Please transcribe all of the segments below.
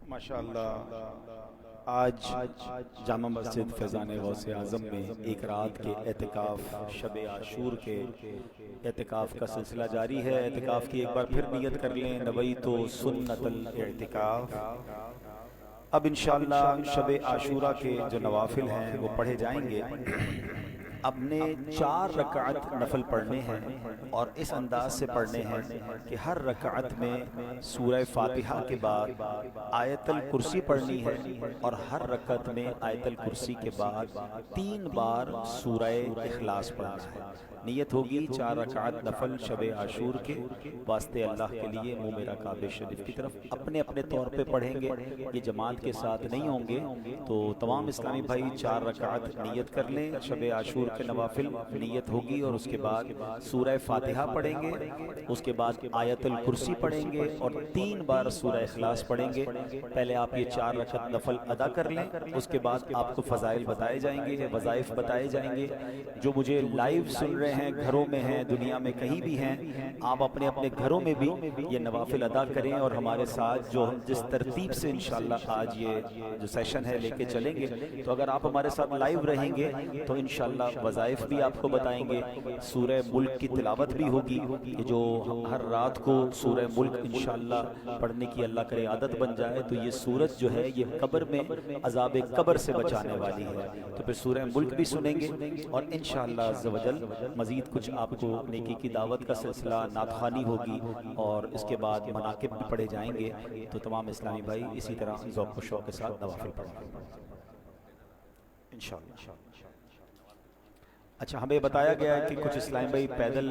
ماشاءاللہ آج جامع مسجد فیضان غوث اعظم میں ایک رات کے اعتکاف شب عاشور کے اعتکاف کا سلسلہ جاری ہے۔ اعتکاف کی ایک بار پھر نیت کر لیں، نویت سنت الاعتکاف۔ اب انشاءاللہ شب عاشورہ کے جو نوافل ہیں وہ پڑھے جائیں گے۔ اب نے 4 رکعت نفل پڑھنے ہیں اور اس انداز سے پڑھنے ہیں کہ ہر رکعت میں سورہ فاتحہ کے بعد آیت الکرسی پڑھنی ہے اور ہر رکعت میں آیت الکرسی کے بعد 3 بار سورہ اخلاص پڑھنا ہے۔ نیت ہوگی 4 رکعت نفل شب عاشور کے واسطے اللہ کے لیے منہ میرا کعبہ شریف کی طرف اپنے اپنے طور پہ پڑھیں گے، یہ جماعت کے ساتھ نہیں ہوں گے۔ تو تمام اسلامی بھائی 4 رکعت نیت کر لیں، شب عاشور کے نوافل نیت ہوگی اور اس کے بعد سورہ فاتحہ پڑھیں گے، اس کے بعد آیت الکرسی پڑھیں گے اور 3 بار سورہ اخلاص پڑھیں گے۔ پہلے آپ یہ 4 رکعت نفل ادا کر لیں، اس کے بعد آپ کو فضائل بتائے جائیں گے، وظائف بتائے جائیں گے۔ جو مجھے لائیو سن رہے ہیں، گھروں میں ہیں، دنیا میں کہیں بھی ہیں، آپ اپنے اپنے گھروں میں بھی یہ نوافل ادا کریں اور ہمارے ساتھ جو ہم جس ترتیب سے انشاءاللہ آج یہ جو سیشن ہے لے کے چلیں گے، تو اگر آپ ہمارے ساتھ لائیو رہیں گے تو انشاءاللہ وظائف بھی آپ کو بتائیں گے، سورہ ملک کی تلاوت بھی ہوگی، یہ جو ہر رات کو سورہ ملک انشاءاللہ پڑھنے کی اللہ کرے عادت بن جائے تو یہ سورت جو ہے یہ قبر میں عذاب قبر سے بچانے والی ہے۔ تو پھر سورہ ملک بھی سنیں گے اور انشاءاللہ عز و جل مزید کچھ آپ کو نیکی کی دعوت کا سلسلہ، نعت خوانی ہوگی اور اس کے بعد مناقب بھی پڑھے جائیں گے۔ تو تمام اسلامی بھائی اسی طرح ذوق و شوق کے ساتھ نوافل پڑھیں گے انشاءاللہ۔ اچھا، ہمیں بتایا گیا ہے کہ کچھ اسلامی بھائی پیدل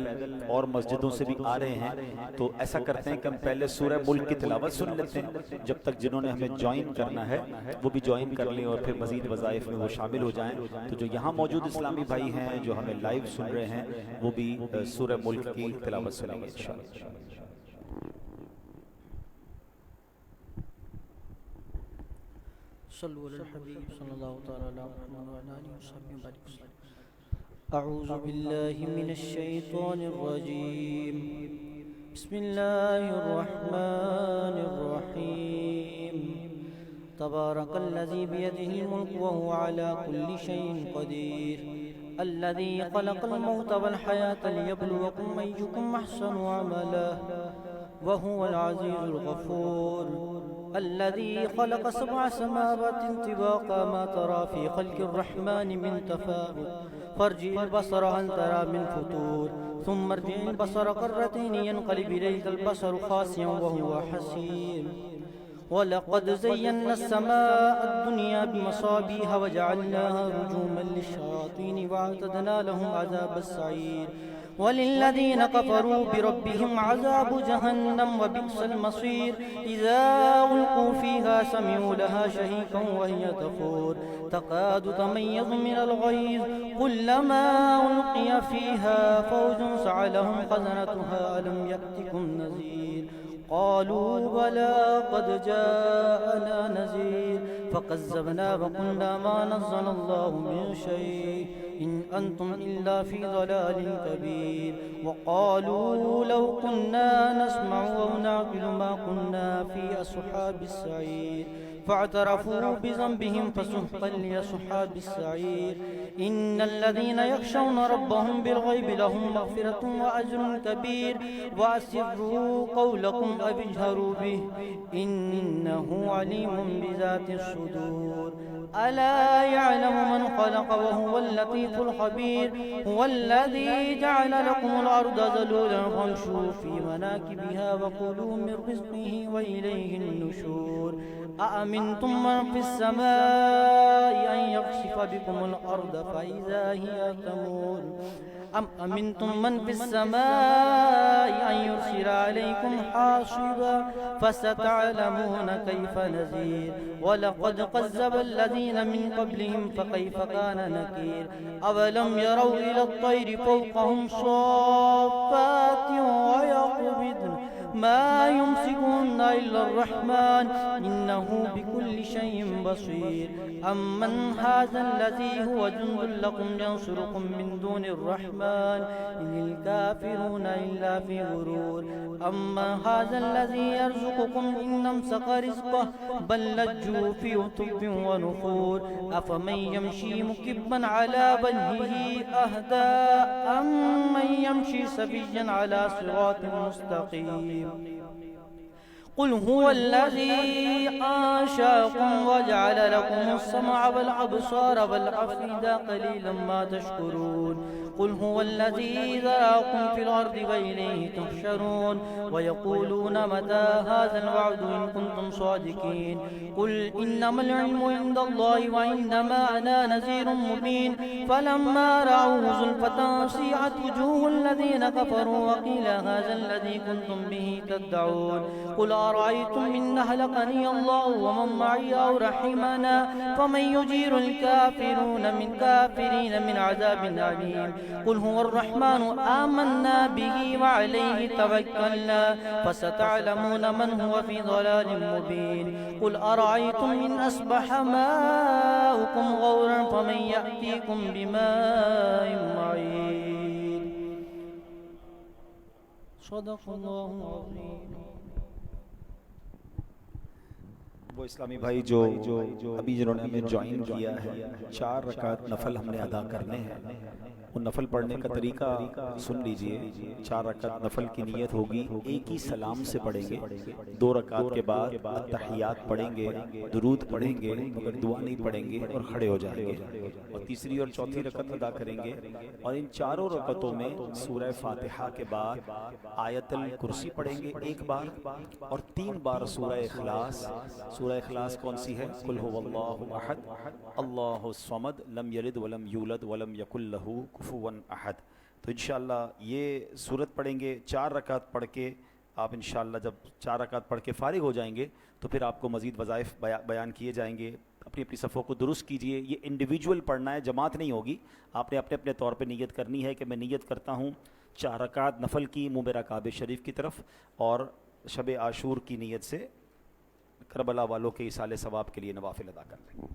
اور مسجدوں سے بھی آ رہے ہیں، تو ایسا کرتے ہیں کہ ہم پہلے سورہ ملک کی تلاوت سن لیتے ہیں، جب تک جنہوں نے ہمیں جوائن کرنا ہے وہ بھی جوائن کر لیں اور پھر مزید وظائف میں وہ شامل ہو جائیں۔ تو جو یہاں موجود اسلامی بھائی ہیں جو ہمیں لائیو سن رہے ہیں وہ بھی سورہ ملک کی تلاوت سنیں گے انشاءاللہ۔ صلو علی الحبیب صلی اللہ تعالی علیہ وسلم۔ اعوذ باللہ من الشیطان الرجیم، بسم اللہ الرحمن الرحیم۔ تبارک الذی بیدہ الملک وہو علی کل شیء قدیر، الذی خلق الموت والحیاة لیبلوکم ایکم احسن عملا وہو العزیز الغفور۔ الذي خلق 7 سماوات طباقا ما ترى في خلق الرحمن من تفاوت فارجع البصر هل ترى من فطور ثم ارجع البصر كرتين ينقلب إليك البصر خاسئا وهو حسير ولقد زينا السماء الدنيا بمصابيح وجعلناها رجوما للشياطين وأعتدنا لهم عذاب السعير وللذين كفروا بربهم عذاب جهنم وبئس المصير إذا ألقوا فيها سمعوا لها شهيقا وهي تفور تكاد تميز من الغيظ كلما ألقي فيها فوج سألهم خزنتها ألم يأتكم نذير قالوا بلى قد جاءنا نذير فكذبنا وقلنا ما نزل الله من شيء إن أنتم إلا في ضلال كبير وقالوا لو كنا نسمع أو نعقل ما كنا في أصحاب السعير فاعترفوا بذنبهم فسحقا لأصحاب السعير إن الذين يخشون ربهم بالغيب لهم مغفرة وأجر كبير وأسروا قولكم أو اجهروا به إنه عليم بذات الصدور ألا يعلم من خلق وهو اللطيف الخبير هو الذي جعل لكم الأرض ذلولا فامشوا في مناكبها وكلوا من رزقه وإليه النشور أأمنتم من في السماء أن يخسف بكم الأرض فإذا هي تمور أم أمنتم من في السماء أن يرسل عليكم حاصبا فستعلمون كيف نذير ولقد كذب الذين من قبلهم فكيف كان نكير أولم يروا إلى الطير فوقهم صافات ويقبضن ما يمسكهن إلا الرحمن إنه بكل شيء بصير أمن هذا الذي هو جند لكم ينصركم من دون الرحمن إن الكافرون إلا في غرور أما هذا الذي يرزقكم إن أمسك رزقه بل لجوا في عتب ونفور أفمن يمشي مكبا على وجهه أهدى أمن يمشي سويا على صراط مستقيم قل هو الذي أنشأكم وجعل لكم السمع والأبصار والأفئدة قليلا ما تشكرون قل هو الذي ذراكم في الأرض وإليه تحشرون ويقولون متى هذا الوعد إن كنتم صادقين قل إنما العلم عند الله وإنما أنا نذير مبين فلما رأوه زلفة سيئت وجوه الذين كفروا وقيل هذا الذي كنتم به تدعون قل أرأيتم إن أهلكني الله ومن معي أو رحمنا فمن يجير الكافرين من عذاب أليم قل هو الرحمن آمنا به وعليه توكلنا فستعلمون من هو في ضلال مبين قل أرأيتم إن أصبح ماؤكم غورا فمن يأتيكم بماء معين صدق الله العظيم وہ اسلامی بھائی جو ابھی جنہوں نے ہمیں جوائن کیا ہے 4 رکعت نفل ہم نے ادا کرنے ہیں وہ نفل پڑھنے کا طریقہ سن لیجئے 4 رکعت نفل کی نیت ہوگی ایک ہی سلام سے پڑھیں گے 2 رکعت کے بعد تحیات پڑھیں گے درود پڑھیں گے مگر دعا نہیں پڑھیں گے اور کھڑے ہو جائیں گے اور تیسری اور چوتھی رکعت ادا کریں گے اور ان چاروں رکعتوں میں سورہ فاتحہ کے بعد آیت الکرسی پڑھیں گے ایک بار اور 3 بار سورہ اخلاص سورہ اخلاص کون سی ہے قل هو اللہ احد اللہ الصمد لم یلد ولم یولد ولم یکن لہ کفوا احد تو انشاءاللہ یہ سورت پڑھیں گے 4 رکعت پڑھ کے آپ انشاءاللہ جب 4 رکعت پڑھ کے فارغ ہو جائیں گے تو پھر آپ کو مزید وظائف بیان کیے جائیں گے اپنی اپنی صفوں کو درست کیجئے یہ انڈیویجول پڑھنا ہے جماعت نہیں ہوگی آپ نے اپنے اپنے طور پہ نیت کرنی ہے کہ میں نیت کرتا ہوں 4 رکعت نفل کی منہ میرا کعبہ شریف کی طرف اور شب عاشور کی نیت سے کربلا والوں کے ایصال ثواب کے لیے نوافل ادا کر لیں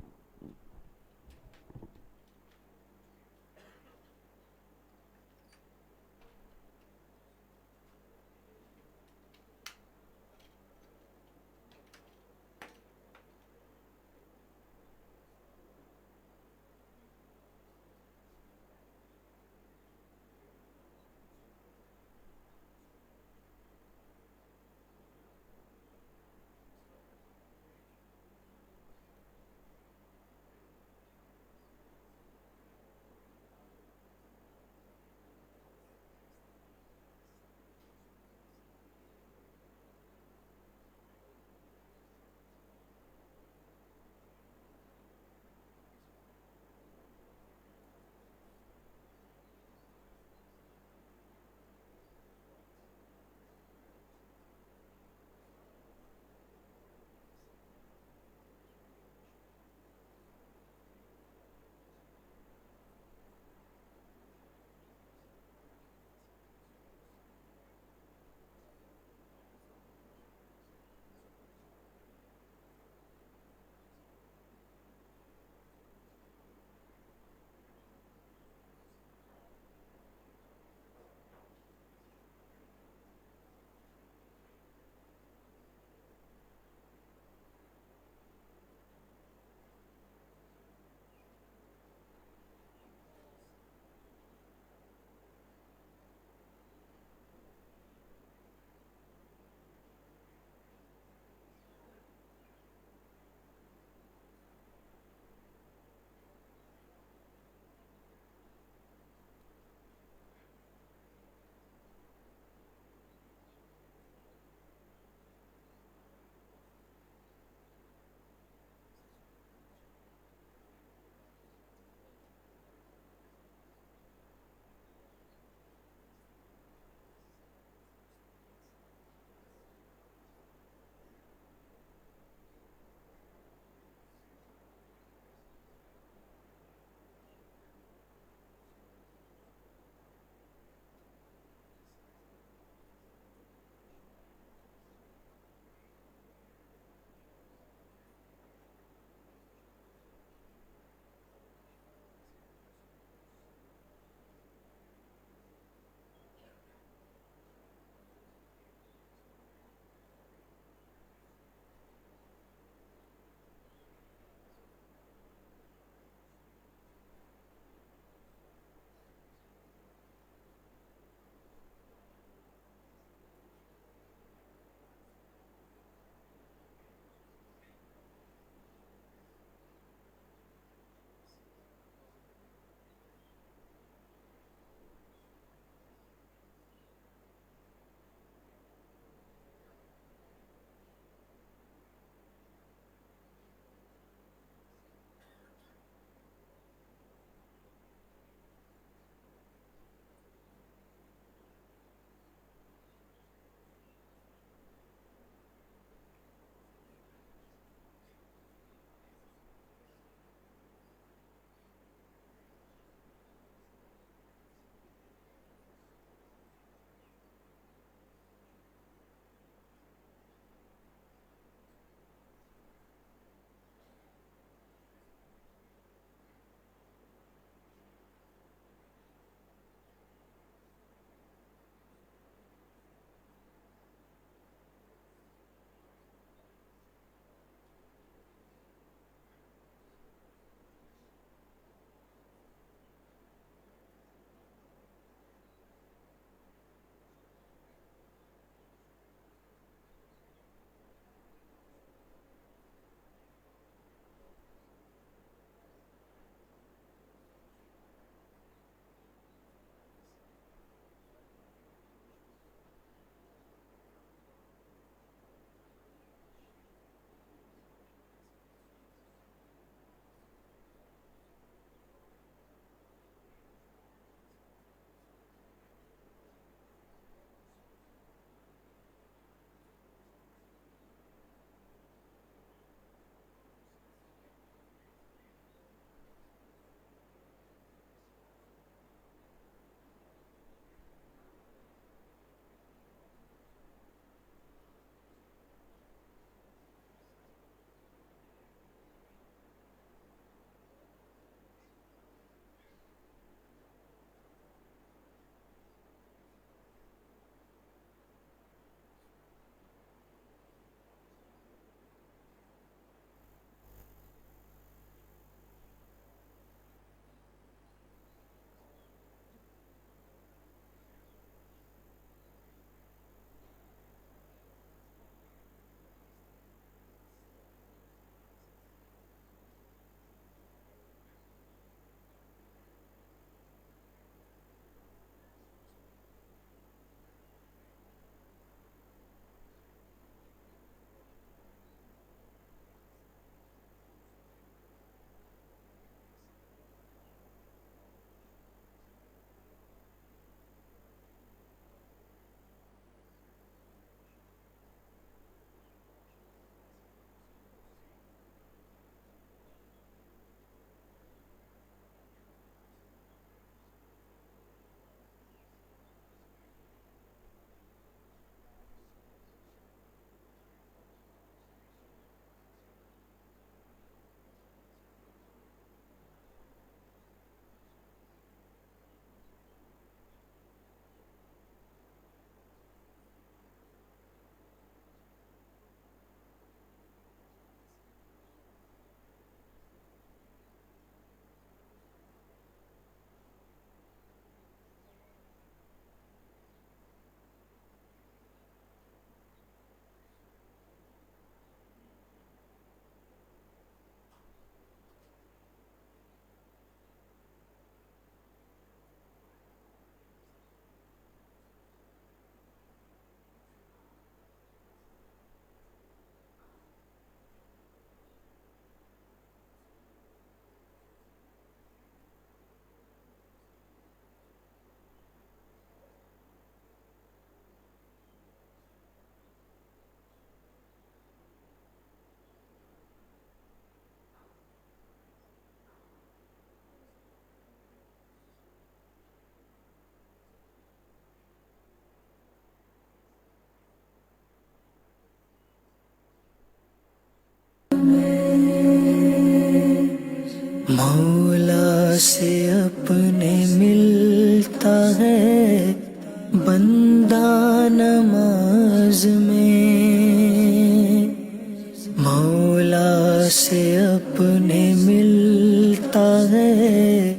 مولا سے اپنے ملتا ہے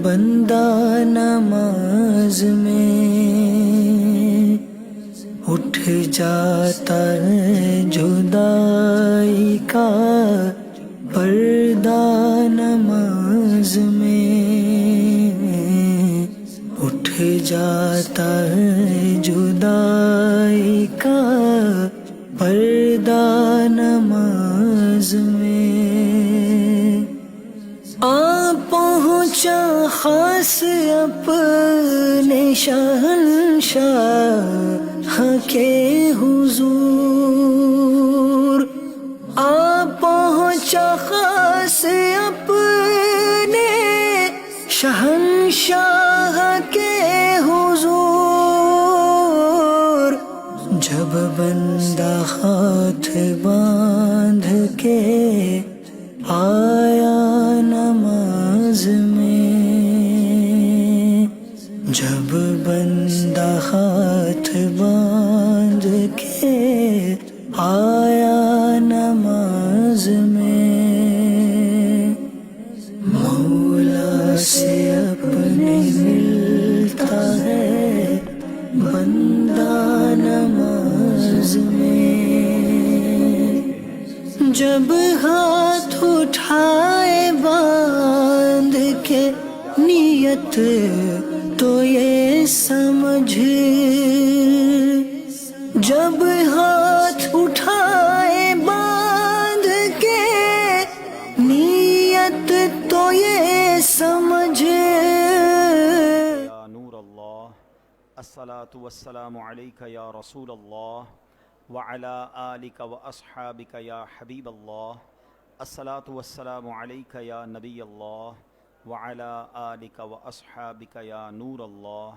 بندہ نماز میں، اٹھ جاتا ہے جدائی کا پردہ نماز میں، اٹھ جاتا ہے جدائی کا پردہ نماز میں، آ پہنچا خاص اپنے شہنشاہ کے حضور، آ پہنچا خاص اپنے شہنشاہ کے حضور، جب بندہ ہاتھ باندھ کے آیا نماز میں، جب بندہ ہاتھ باندھ کے آیا نماز میں، مولا سے اپنے ملتا ہے بندہ نماز میں، جب ہاتھ اٹھائے باندھ کے نیت تو یہ سمجھ، جب ہاتھ اٹھائے باندھ کے نیت تو یہ سمجھ، یا نور اللہ، الصلاۃ والسلام علیک یا رسول اللہ وعلی آلک واصحابک یا حبیب اللہ، الصلاۃ والسلام علیک یا نبی اللہ وعلی آلک واصحابک یا نور اللہ،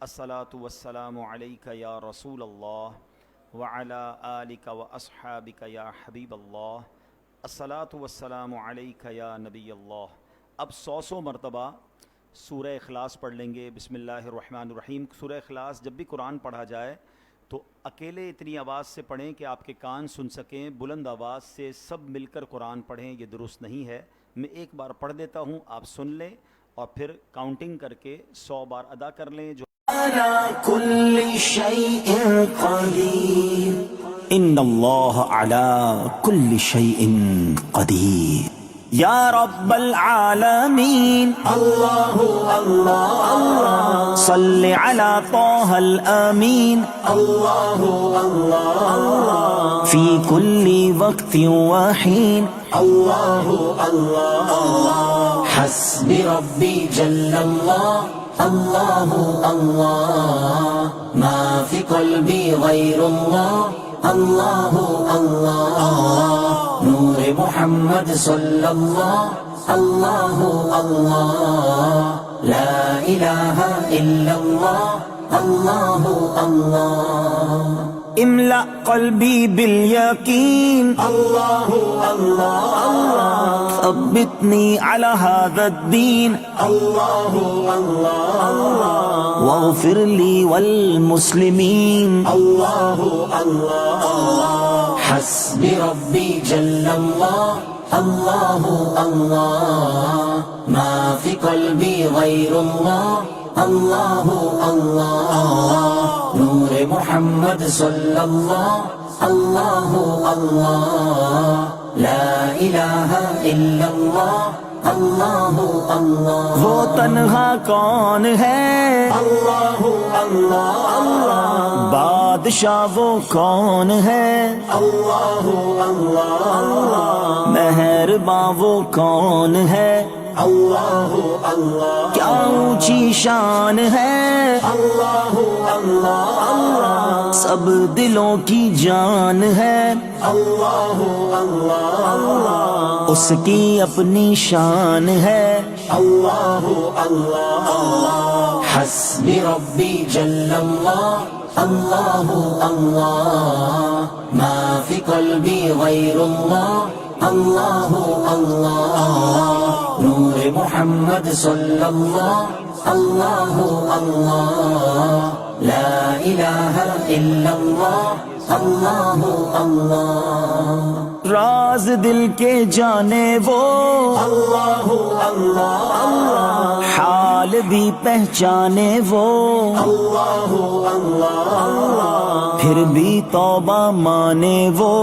الصلاۃ والسلام علیک یا رسول اللہ وعلی آلک واصحابک یا حبیب اللہ، الصلاۃ والسلام علیک یا نبی اللہ۔ اب 100 مرتبہ سورہ اخلاص پڑھ لیں گے۔ بسم اللہ الرحمن الرحیم۔ سورہ اخلاص جب بھی قرآن پڑھا جائے تو اکیلے اتنی آواز سے پڑھیں کہ آپ کے کان سن سکیں، بلند آواز سے سب مل کر قرآن پڑھیں، یہ درست نہیں ہے۔ میں ایک بار پڑھ دیتا ہوں، آپ سن لیں اور پھر کاؤنٹنگ کر کے 100 بار ادا کر لیں۔ جو على كل شيء قدير، ان اللہ علی کل شیء قدیر، یا رب العالمین اللہ اللہ اللہ، صل علی طہ الامین اللہ اللہ اللہ، فی کل وقت وحین، اللہ اللہ اللہ، حسبی ربی جل اللہ، اللہ اللہ، ما فی قلبی غیر اللہ، اللہ اللہ، نور محمد صلی اللہ، اللہ اللہ، لا الہ الا اللہ، اللہ اللہ، املأ قلبی بالیقین، اللہ اللہ اللہ، ثبتنی علی هذا الدین، اللہ اللہ، واغفر لی والمسلمین، اللہ اللہ، حسبی ربی جل اللہ، اللہ اللہ، ما فی قلبی غیر اللہ، اللہ اللہ، نور محمد صلی اللہ، اللہ اللہ، لا الہ الا اللہ، اللہ اللہ، وہ تنہا کون ہے، اللہ اللہ اللہ، بادشاہ وہ کون ہے، اللہ اللہ اللہ، مہرباں وہ کون ہے، اللہ اللہ، کیا اونچی شان ہے، اللہ اللہ اللہ، سب دلوں کی جان ہے، اللہ اللہ اللہ، اس کی اپنی شان ہے، اللہ اللہ اللہ، حسبی ربی جل اللہ، اللہ اللہ، ما فی قلبی غیر اللہ، اللہ اللہ، نور محمد صلی اللہ، اللہ اللہ، لا الہ الا اللہ، اللہ اللہ، راز دل کے جانے وہ اللہ اللہ، حال بھی پہچانے وہ اللہ اللہ، پھر بھی توبہ مانے وہ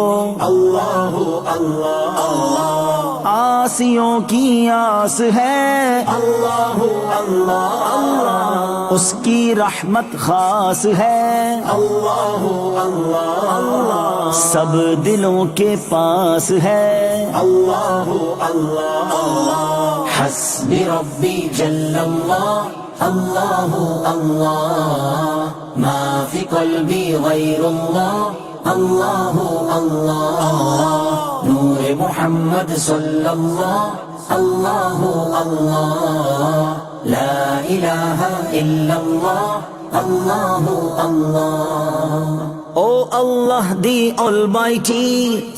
اللہ اللہ، آسیوں کی آس ہے اللہ اللہ، اس کی رحمت خاص ہے اللہ اللہ، سب دلوں کے پاس ہے اللہ اللہ، حسبی ربی جل اللہ، اللہ اللہ، ما فی قلبی غیر اللہ، اللہ اللہ، نور محمد صلی اللہ، اللہ اللہ، لا الہ الا اللہ، اللہ اللہ. Oh Allah the Almighty,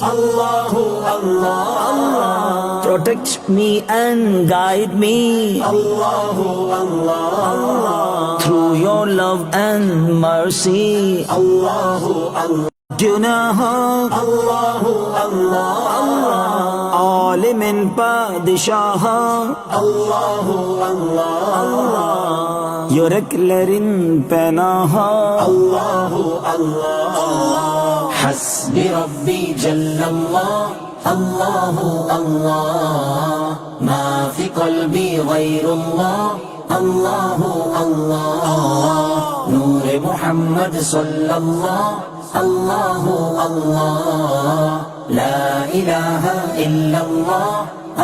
Allah Allah, protect me and guide me Allah Allah, through your love and mercy. اللہ اللہ، گناہ اللہ اللہ، عالم بادشاہ اللہ اللہ، یورکلرن پناہ اللہ اللہ، حسبی ربی جل اللہ، اللہ اللہ، ما فی قلبی غیر اللہ، اللہ اللہ، نور محمد صلی اللہ، اللہ اللہ، لا الہ الا اللہ،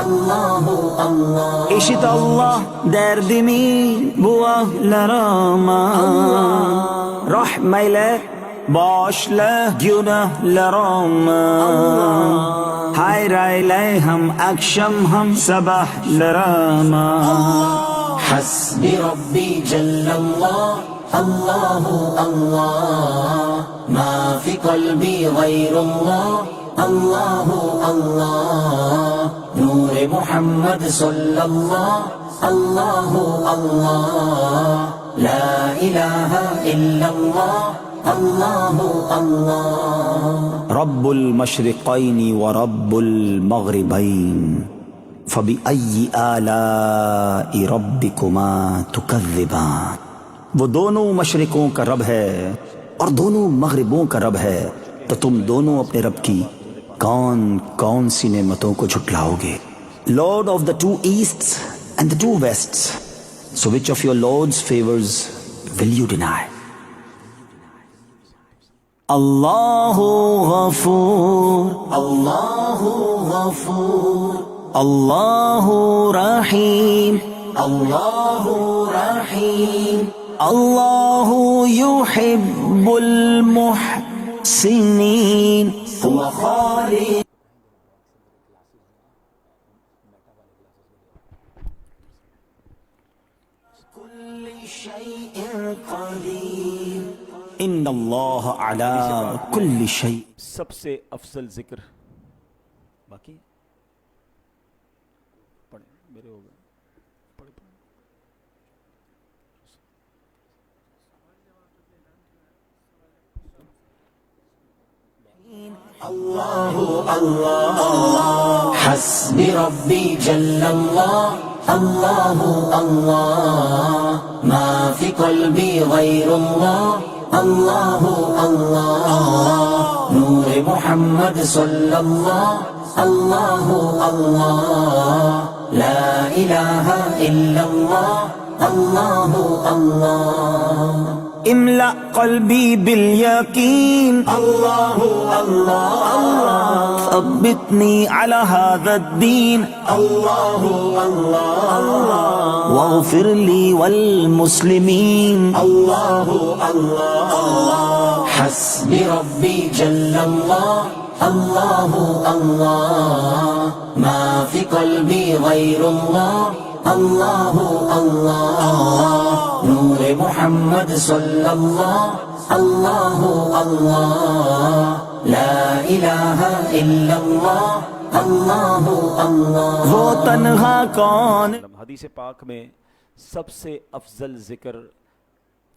اللہ اللہ. İşit Allah derdimi bu ahlarıma, rahmeyle bağışla günahlarıma, hayır eyle hem akşam hem sabahlarıma. حسبی ربی جل اللہ، اللہ اللہ، ما فی قلبی غیر اللہ، اللہ اللہ، نور محمد صلی اللہ، اللہ اللہ، لا الہ الا اللہ، اللہ اللہ. رب المشرقين ورب المغربين فبأي آلاء ربكما تكذبان. وہ دونوں مشرقوں کا رب ہے اور دونوں مغربوں کا رب ہے، تو تم دونوں اپنے رب کی کون کون سی نعمتوں کو جھٹلاؤ گے؟ Lord of the two easts and the two wests, so which of your Lord's favors will you deny? Allahu Ghafoor, اللہ غفور، Allahu Rahim, اللہ رحیم، Allahu Yuhibbul Muhsinin. هو خالق كل شيء قدير. ان اللہ علی کل شیء. سب سے افضل ذکر باقی پڑھیں میرے ہو گئے اللہ اللہ، حسبی ربی جل اللہ، اللہ اللہ، ما فی قلبی غیر اللہ، اللہ اللہ، نور محمد صلی اللہ، اللہ اللہ، لا الہ الا اللہ، اللہ اللہ. املأ قلبی بالیقین اللہ اللہ، ثبتنی علی هذا الدین اللہ اللہ، واغفر لی والمسلمین. اللہ اللہ، حسبی ربی جل اللہ، اللہ اللہ، ما فی قلبی غیر اللہ، اللہ اللہ، نور محمد صلی اللہ، اللہ اللہ، لا الہ الا اللہ، اللہ اللہ. وہ تنہا کون. حدیث پاک میں سب سے افضل ذکر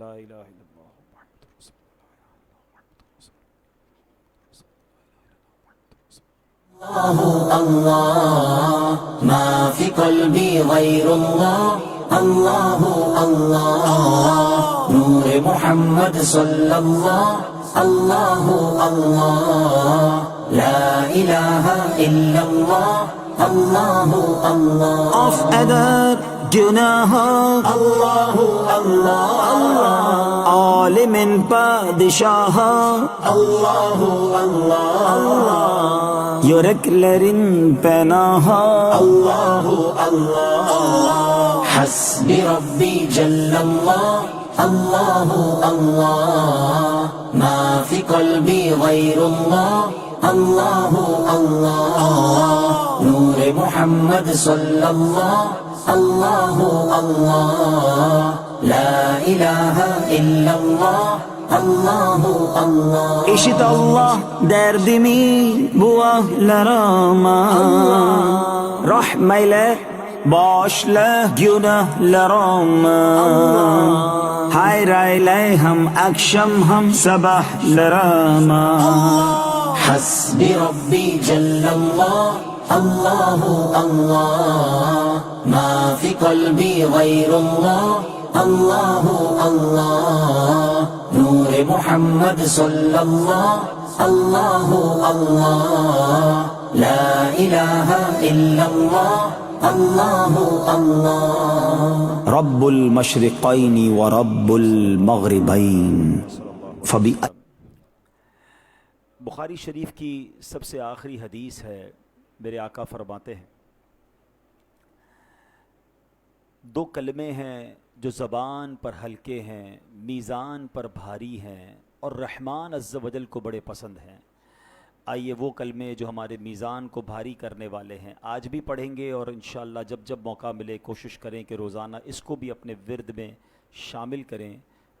لا الہ الا اللہ الله ما في قلبي غير الله الله الله نور محمد صلى الله الله الله لا إله إلا الله الله الله of eder günah الله الله الله alimin padişah الله الله yüreklerin penahı الله الله حسبي ربي جل الله الله الله ما في قلبي غير الله الله الله نور محمد صلى الله الله الله لا إله إلا الله الله الله İşit Allah derdimi bu ahlarıma Rahmeyle bağışla günahlarımı Hayır eyle hem akşam hem sabahlarıma حسبي ربي جل الله الله الله ما في قلبي غير الله الله الله نور محمد صلى الله الله الله لا إله إلا الله الله الله رب المشرقين ورب المغربين بخاری شریف کی سب سے آخری حدیث ہے. میرے آقا فرماتے ہیں دو کلمے ہیں جو زبان پر ہلکے ہیں میزان پر بھاری ہیں اور رحمان عز و جل کو بڑے پسند ہیں. آئیے وہ کلمے جو ہمارے میزان کو بھاری کرنے والے ہیں آج بھی پڑھیں گے اور انشاءاللہ جب جب موقع ملے کوشش کریں کہ روزانہ اس کو بھی اپنے ورد میں شامل کریں.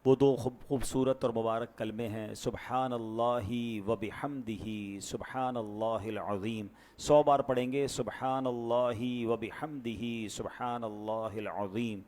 وہ دو خوبصورت اور مبارک کلمے ہیں سبحان اللہ و بحمدہ سبحان اللہ العظیم. 100 بار پڑھیں گے سبحان اللہ و بحمدہ سبحان اللہ العظیم.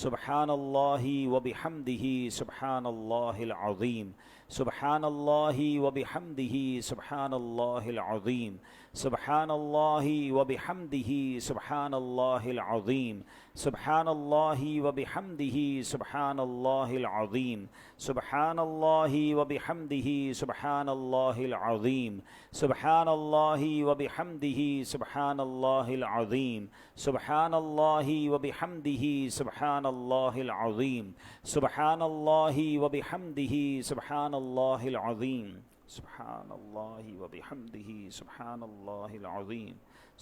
سبحان اللہ و بحمدہ سبحان اللہ العظیم. سبحان اللہ و بحمدہ سبحان اللہ العظیم. سبحان اللہ و بحمدہ سبحان اللہ العظیم. سبحان اللہ و بحمدہ سبحان اللہ العظیم. سبحان اللہ و بحمدہ سبحان اللہ العظیم. سبحان اللہ و بحمدہ سبحان اللہ العظیم. سبحان اللہ و بحمدہ سبحان اللہ العظیم. سبحان اللہ و بحمدہ سبحان اللہ العظیم. سبحان اللہ و بحمدہ سبحان اللہ العظیم.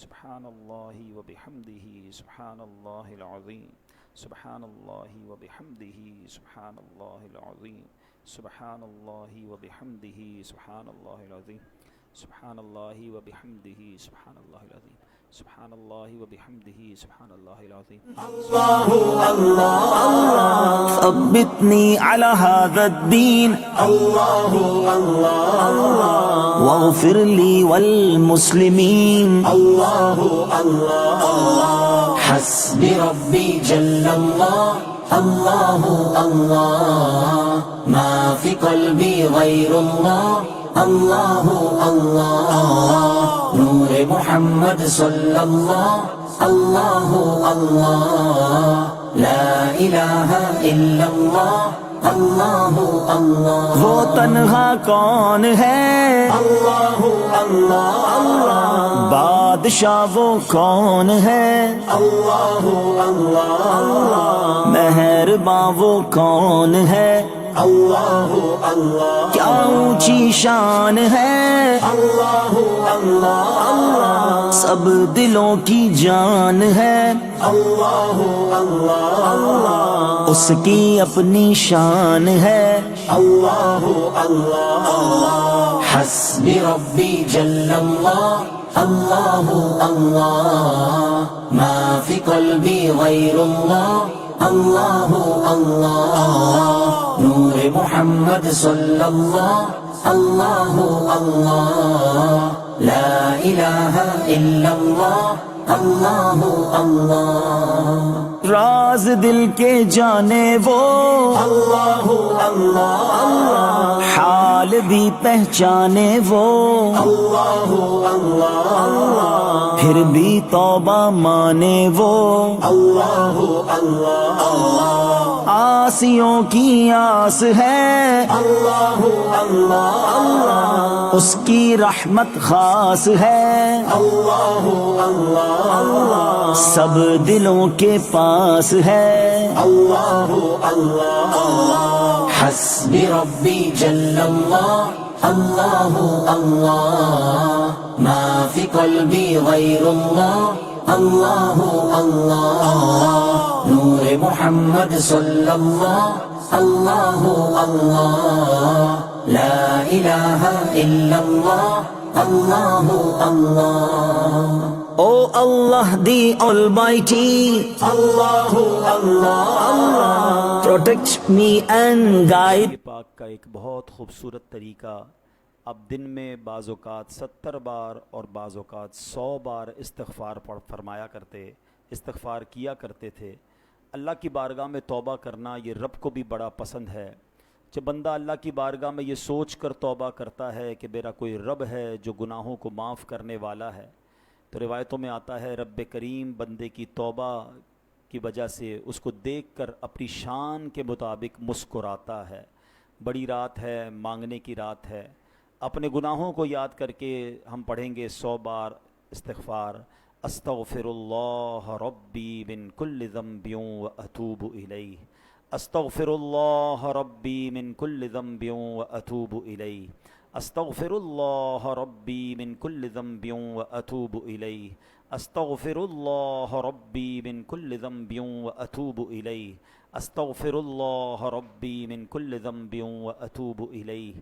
سبحان اللہ و بحمدہ سبحان اللہ العظیم. سبحان اللہ و بحمدہ سبحان اللہ العظیم. سبحان اللہ و بحمدہ سبحان اللہ العظیم. سبحان اللہ و بحمدہ سبحان اللہ العظیم. سبحان اللہ و بحمدہ سبحان اللہ العظیم. الله الله ثبتني على هذا الدين الله الله واغفر لي والمسلمين الله الله حسبي ربي جل الله الله الله ما في قلبي غير الله الله الله نور محمد صلی اللہ اللہ اللہ لا الہ الا اللہ اللہ اللہ. وہ تنہا کون ہے اللہ اللہ اللہ. بادشاہ وہ کون ہے اللہ اللہ اللہ. مہرباں وہ کون ہے اللہ اللہ. کیا اونچی شان ہے اللہ اللہ اللہ. سب دلوں کی جان ہے اللہ اللہ اللہ. اس کی اپنی شان ہے اللہ اللہ اللہ. حسبی ربی جل اللہ اللہ اللہ ما فی قلبی غیر اللہ اللہ اللہ. نور محمد صلی اللہ اللہ اللہ لا الہ الا اللہ اللہ اللہ. راز دل کے جانے وہ اللہ اللہ اللہ. حال بھی پہچانے وہ اللہ اللہ اللہ. پھر بھی توبہ مانے وہ اللہ اللہ اللہ. آسیوں کی آس ہے اللہ اللہ اللہ. اس کی رحمت خاص ہے اللہ اللہ اللہ. سب دلوں کے پاس ہے اللہ اللہ اللہ. حسبی ربی جل اللہ اللہ اللہ ما فی قلبی غیر اللہ اللہ اللہ. نور محمد صلی اللہ اللہ اللہ لا الہ الا اللہ اللہ اللہ. Oh Allah the Almighty Allah Allah Allah protect me and guide. پاک کا ایک بہت خوبصورت طریقہ اب دن میں بعض اوقات 70 بار اور بعض اوقات 100 بار استغفار فرمایا کرتے، استغفار کیا کرتے تھے. اللہ کی بارگاہ میں توبہ کرنا یہ رب کو بھی بڑا پسند ہے. جب بندہ اللہ کی بارگاہ میں یہ سوچ کر توبہ کرتا ہے کہ میرا کوئی رب ہے جو گناہوں کو معاف کرنے والا ہے، تو روایتوں میں آتا ہے رب کریم بندے کی توبہ کی وجہ سے اس کو دیکھ کر اپنی شان کے مطابق مسکراتا ہے. بڑی رات ہے، مانگنے کی رات ہے. اپنے گناہوں کو یاد کر کے ہم پڑھیں گے 100 بار استغفار. استغفر اللہ ربی من کل ذنب واتوب الیہ. استغفر اللہ ربی من کل ذنب واتوب الیہ. استغفر اللہ ربی من کل ذنب واتوب الیہ. استغفر اللہ ربی من کل ذنب واتوب الیہ. استغفر اللہ ربی من کل ذنب واتوب الیہ.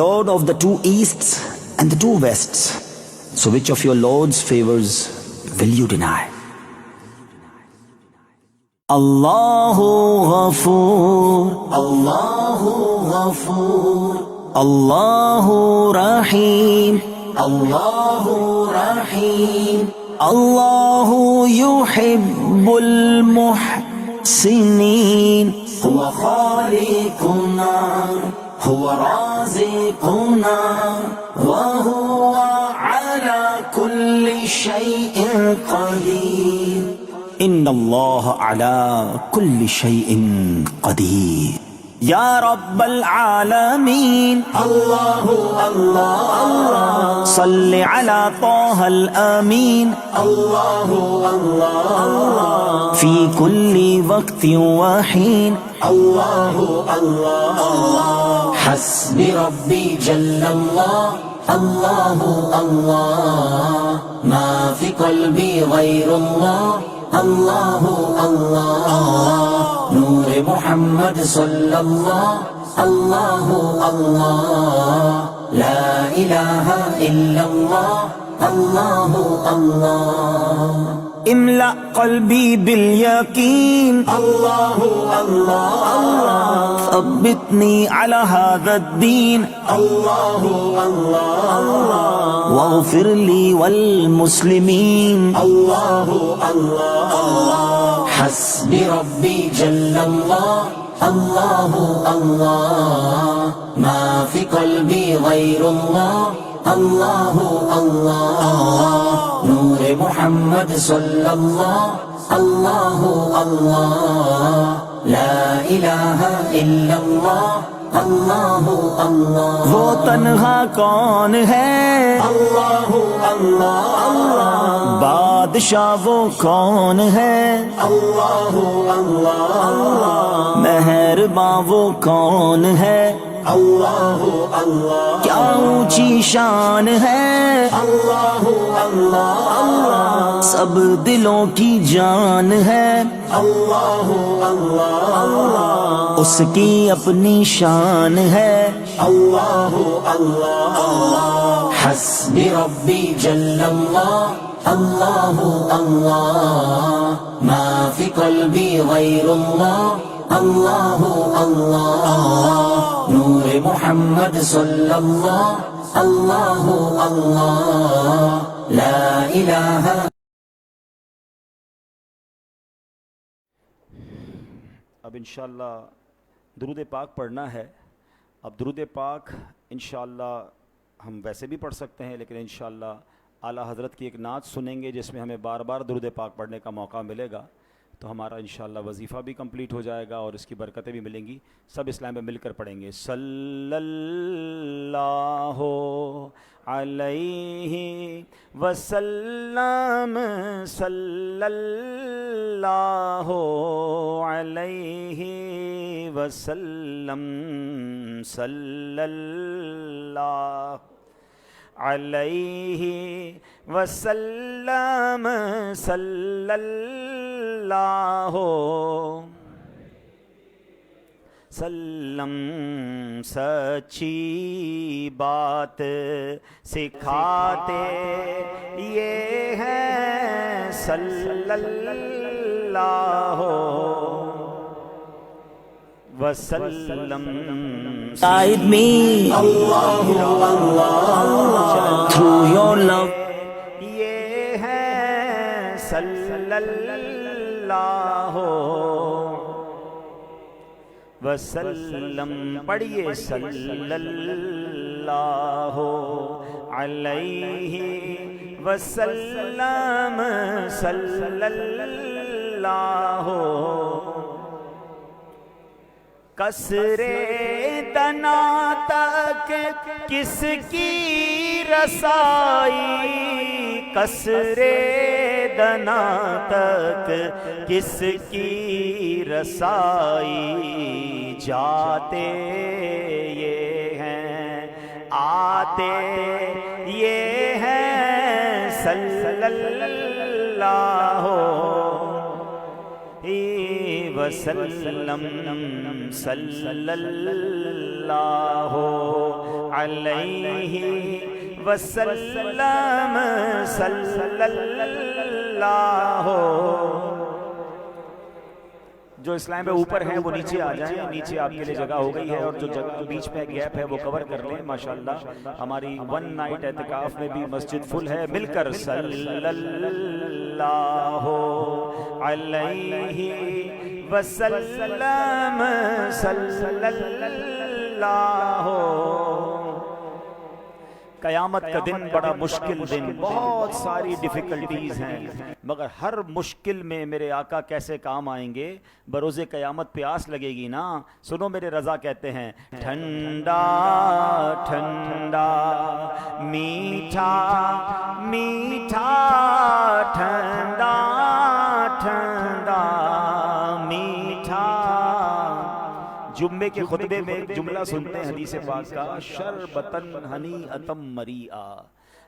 Lord of the two easts and the two wests, so which of your Lord's favors will you deny? Allahu Ghafoor, Allahu Ghafoor, Allahu Rahim, Allahu Rahim, Allahu Yuhibbul Muhsinin. Huwa Khaliquna, Huwa Raziquna, wa huwa ala kulli shay'in qadir. إن الله على كل شيء قدير. يا رب العالمين الله الله الله صل على طه الأمين الله الله الله في كل وقت وحين الله الله الله حسبي ربي جل الله الله الله ما في قلبي غير الله الله الله نور محمد صلى الله الله الله لا إله إلا الله الله الله املأ قلبي باليقين الله الله الله ثبتني على هذا الدين الله الله الله واغفر لي والمسلمين الله الله الله حسبي ربي جل الله الله الله ما في قلبي غير الله الله الله نور محمد صلى الله الله الله لا إله إلا الله اللہ اللہ وہ تنہا کون ہے اللہ اللہ اللہ بادشاہ وہ کون ہے اللہ اللہ اللہ مہرباں وہ کون ہے اللہ اللہ کیا اونچی شان ہے اللہ اللہ اللہ سب دلوں کی جان ہے اللہ اللہ اللہ اس کی اپنی شان ہے اللہ اللہ اللہ حسبی ربی جل اللہ اللہ اللہ ما فی قلبی غیر اللہ اللہ اللہ نور محمد صلی اللہ اللہ اللہ لا الہ. اب انشاءاللہ درود پاک پڑھنا ہے. اب درود پاک انشاءاللہ ہم ویسے بھی پڑھ سکتے ہیں، لیکن انشاءاللہ اعلیٰ حضرت کی ایک نعت سنیں گے جس میں ہمیں بار بار درود پاک پڑھنے کا موقع ملے گا. تو ہمارا انشاءاللہ وظیفہ بھی کمپلیٹ ہو جائے گا اور اس کی برکتیں بھی ملیں گی. سب اسلام میں مل کر پڑھیں گے. صلی اللہ علیہ وسلم صلی اللہ علیہ وسلم صلی اللہ علیہ وسلم صلی اللہ سلم. سچی بات سکھاتے یہ ہے صلی اللہ وسلم. Guide me through your love. یہ ہے صلی اللہ وسلم. پڑھیے صلی اللہ علیہ وسلم صلی اللہ. کسرے دنا تک کس کی رسائی, کسرے دنا تک کس کی رسائی, جاتے یہ ہیں آتے یہ ہیں صلی اللہ وسلم صلی اللہ علیہ وسلم صلی اللہ. جو اسلام میں اوپر ہیں وہ نیچے آ جائیں, نیچے آپ کے لیے جگہ ہو گئی ہے, اور جو جگہ بیچ میں گیپ ہے وہ کور کر لیں. ماشاءاللہ ہماری 1 نائٹ اعتکاف میں بھی مسجد فل ہے. مل کر صلی اللہ علیہ وسلم صلی اللہ. قیامت کا دن بڑا مشکل دن, بہت ساری ڈیفیکلٹیز ہیں, مگر ہر مشکل میں میرے آقا کیسے کام آئیں گے. بروز قیامت پیاس لگے گی نا. سنو میرے رضا کہتے ہیں ٹھنڈا ٹھنڈا میٹھا میٹھا ٹھنڈا ٹھنڈا میٹھا. جمعے کے خطبے میں ایک جملہ سنتے ہیں حدیث پاک کا, شربتن ہنیئتم مریئا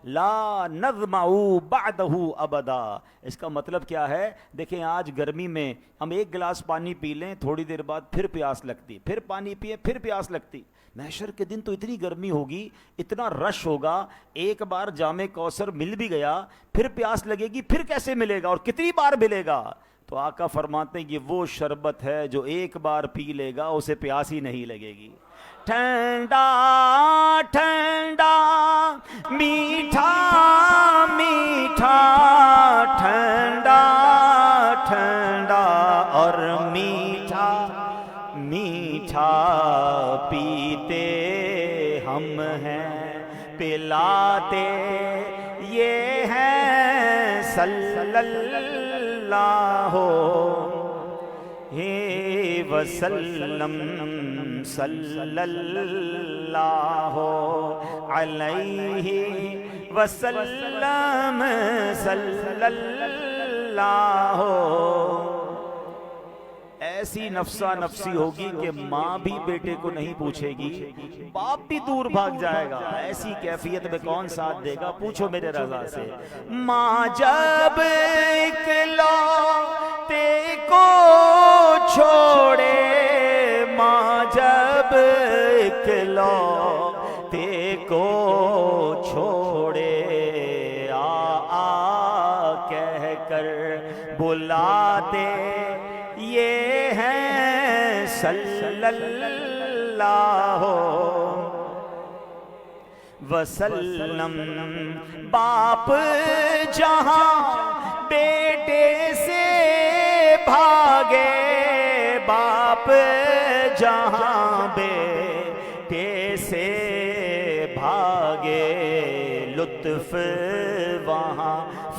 لا نظمع بعدہ ابدا. اس کا مطلب کیا ہے؟ دیکھیں آج گرمی میں ہم ایک گلاس پانی پی لیں, تھوڑی دیر بعد پھر پیاس لگتی, پھر پانی پیے پھر پیاس لگتی. محشر کے دن تو اتنی گرمی ہوگی, اتنا رش ہوگا, ایک بار جام کوثر مل بھی گیا پھر پیاس لگے گی, پھر کیسے ملے گا اور کتنی بار ملے گا؟ تو آقا فرماتے ہیں یہ وہ شربت ہے جو ایک بار پی لے گا اسے پیاس ہی نہیں لگے گی. ٹھنڈا ٹھنڈا میٹھا میٹھا ٹھنڈا ٹھنڈا اور میٹھا میٹھا پیتے ہم ہیں پلاتے یہ ہیں صلی اللہ وسلم صلی اللہ علیہ وسلم صلی اللہ. ایسی نفسا نفسی ہوگی کہ ماں بھی بیٹے کو نہیں پوچھے گی, باپ بھی دور بھاگ جائے گا. ایسی کیفیت میں کون ساتھ دے گا؟ پوچھو میرے رضا سے. ماں جب اکلوتے کو چھوڑے, ماں جب اکلوتے کو چھوڑے, آ کہہ کر بلاتے یہ ہیں صلی اللہ وسلم. باپ جہاں بیٹے سے بھاگے, باپ جہاں بیٹے سے بھاگے, لطف وہاں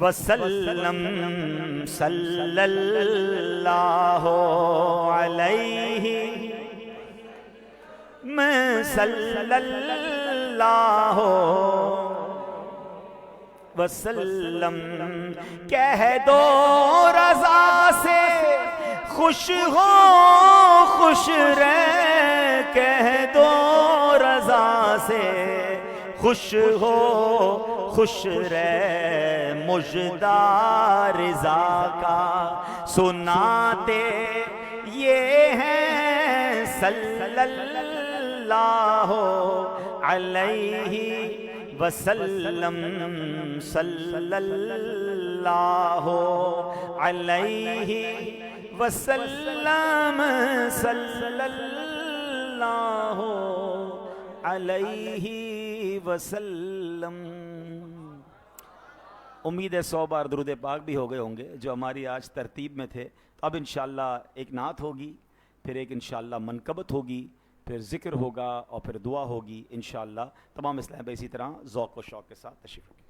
وسلم صلی اللہ علیہ میں صلی اللہ وسلم کہہ دو رضا سے خوش ہو خوش رہ کہہ دو رضا سے خوش ہو خوش رہ مژدہ رضا کا سناتے یہ ہیں صلی اللہ علیہ وسلم صلی اللہ علیہ وسلم صلی اللہ علیہ وسلم۔ امید ہے 100 بار درود پاک بھی ہو گئے ہوں گے جو ہماری آج ترتیب میں تھے۔ اب انشاءاللہ ایک نعت ہوگی، پھر ایک انشاءاللہ منقبت ہوگی، پھر ذکر ہوگا اور پھر دعا ہوگی انشاءاللہ۔ تمام اسلام بھائی اسی طرح ذوق و شوق کے ساتھ تشریف رکھیں۔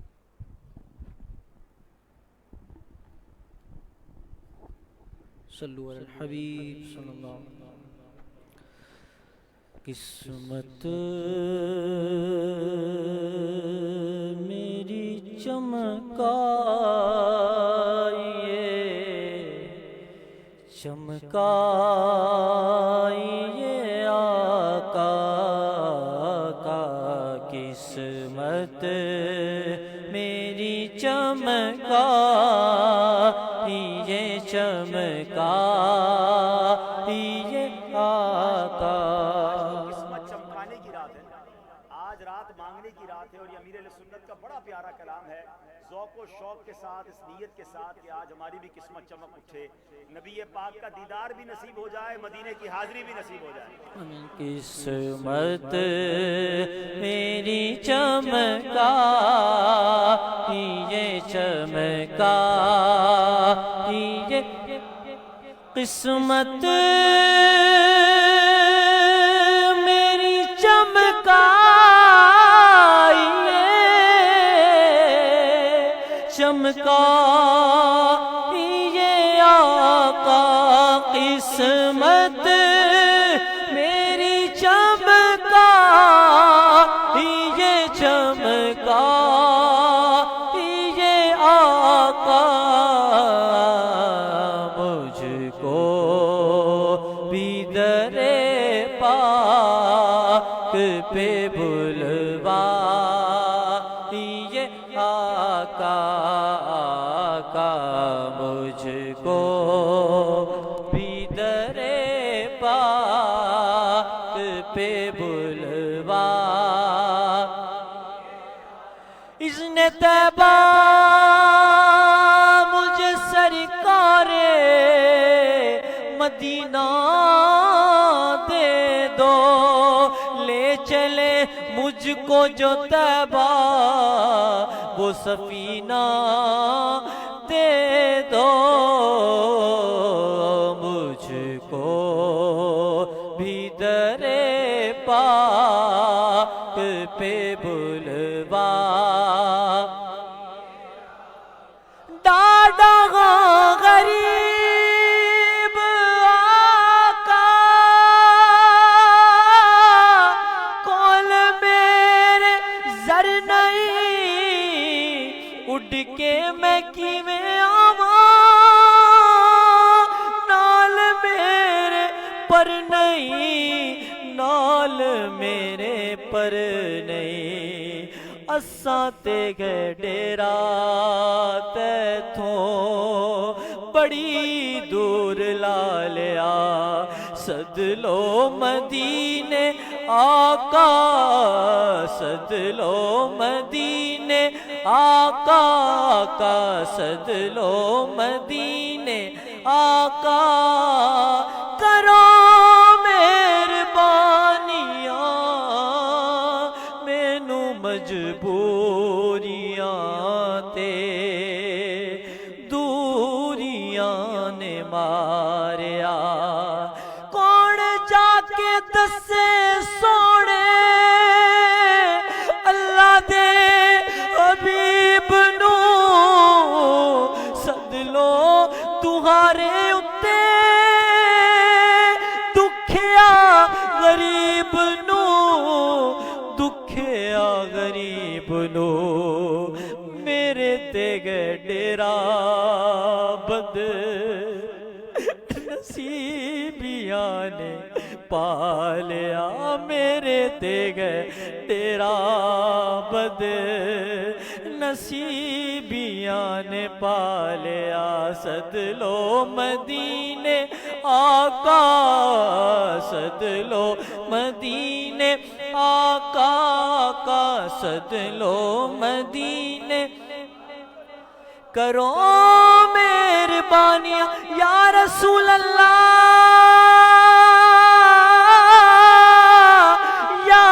صلو علی الحبیب صلی اللہ علیہ وسلم۔ قسمت میری چمکائیے چمکائیے آقا کا قسمت میری چمکائیے چمکائیے آقا۔ قسمت چمکانے کی رات ہے، آج رات مانگنے کی رات ہے، اور یہ امیر اہل سنت کا بڑا پیارا کلام ہے، ذوق و شوق کے ساتھ، اس نیت کے ساتھ کہ آج ہماری بھی قسمت چمک اٹھے، نبی پاک کا دیدار بھی نصیب ہو جائے، مدینے کی حاضری بھی نصیب ہو جائے۔ قسمت میری چمکائیے چمکائیے قسمت میری چمکائیے چمکائیے آقا قسمت میری چمکائیے چمکائیے آقا مجھ کو بھی در پاک پہ بلوائیے آقا آقا مجھ کو بھی در پاک پہ بلوا اذن طیبہ مجھے سرکار مدینہ دے دو، لے چلے مجھ کو جو طیبہ وہ سفینہ دے دو، مجھ کو بھی در پاک پہ بلوا ڈاڈا غریب آقا کول میرے زر نہیں اڈ کے میں کیویں آواں نال میرے پر نہیں نال میرے پر نہیں اساں تے گئے ڈیرا تیتھوں بڑی دور لا لیا سد لو مدینے آقا سد لو مدینے آقا کا سد لو مدینے آقا کرو مہربانیاں مینو مجبوریاں تے دوریاں نے ماریا کون جا کے دسے سونے اللہ دے حبیب نو ڈیرا بد نصیبیاں نے پالیا میرے تے گئے ڈیرا بد نصیبیاں نے پالیا سد لو مدینے آقا سد لو مدینے آقا کا سد لو مدینے کرو مہربانیاں یا رسول اللہ یا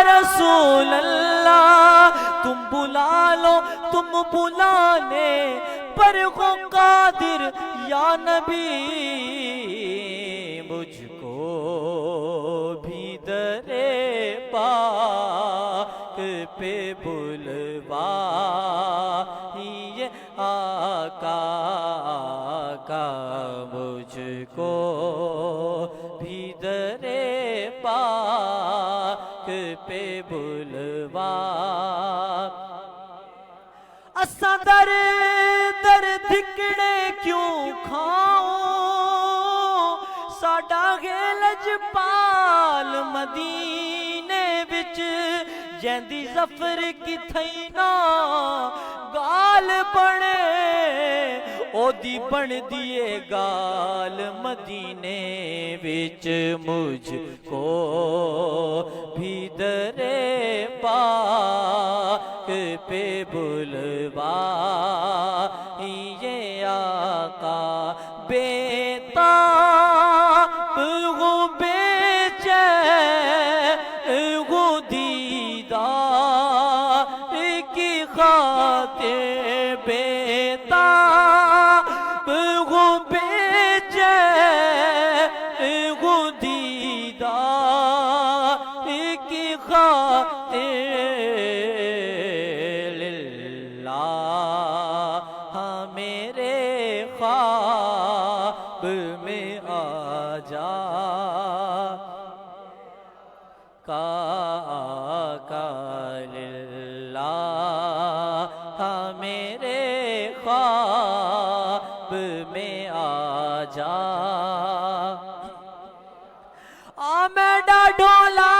رسول اللہ تم بلا لو تم بلانے پر ہو قادر یا نبی مجھ کو بھی درے پاک پہ بلوا آقا کا مجھ کو بھی درے پاک پہ بلوا اساں در در دھکڑے کیوں کھاؤں ساڈا گیلج پال مدینے وچ جیندی ظفر کی تھئی نا گال بنے او دی بن دیے گال مدینے وچ مجھ کو بھی درے پاک پہ بلوا یہ آقا بیتاب ہو بے چین ہو دیدار کی خاطر بیتاب ہو بے چین ہو دیدار کی خاطر میرے خواب میں آ جا کا للہ میرے خواب میں آ جا میں ڈھولا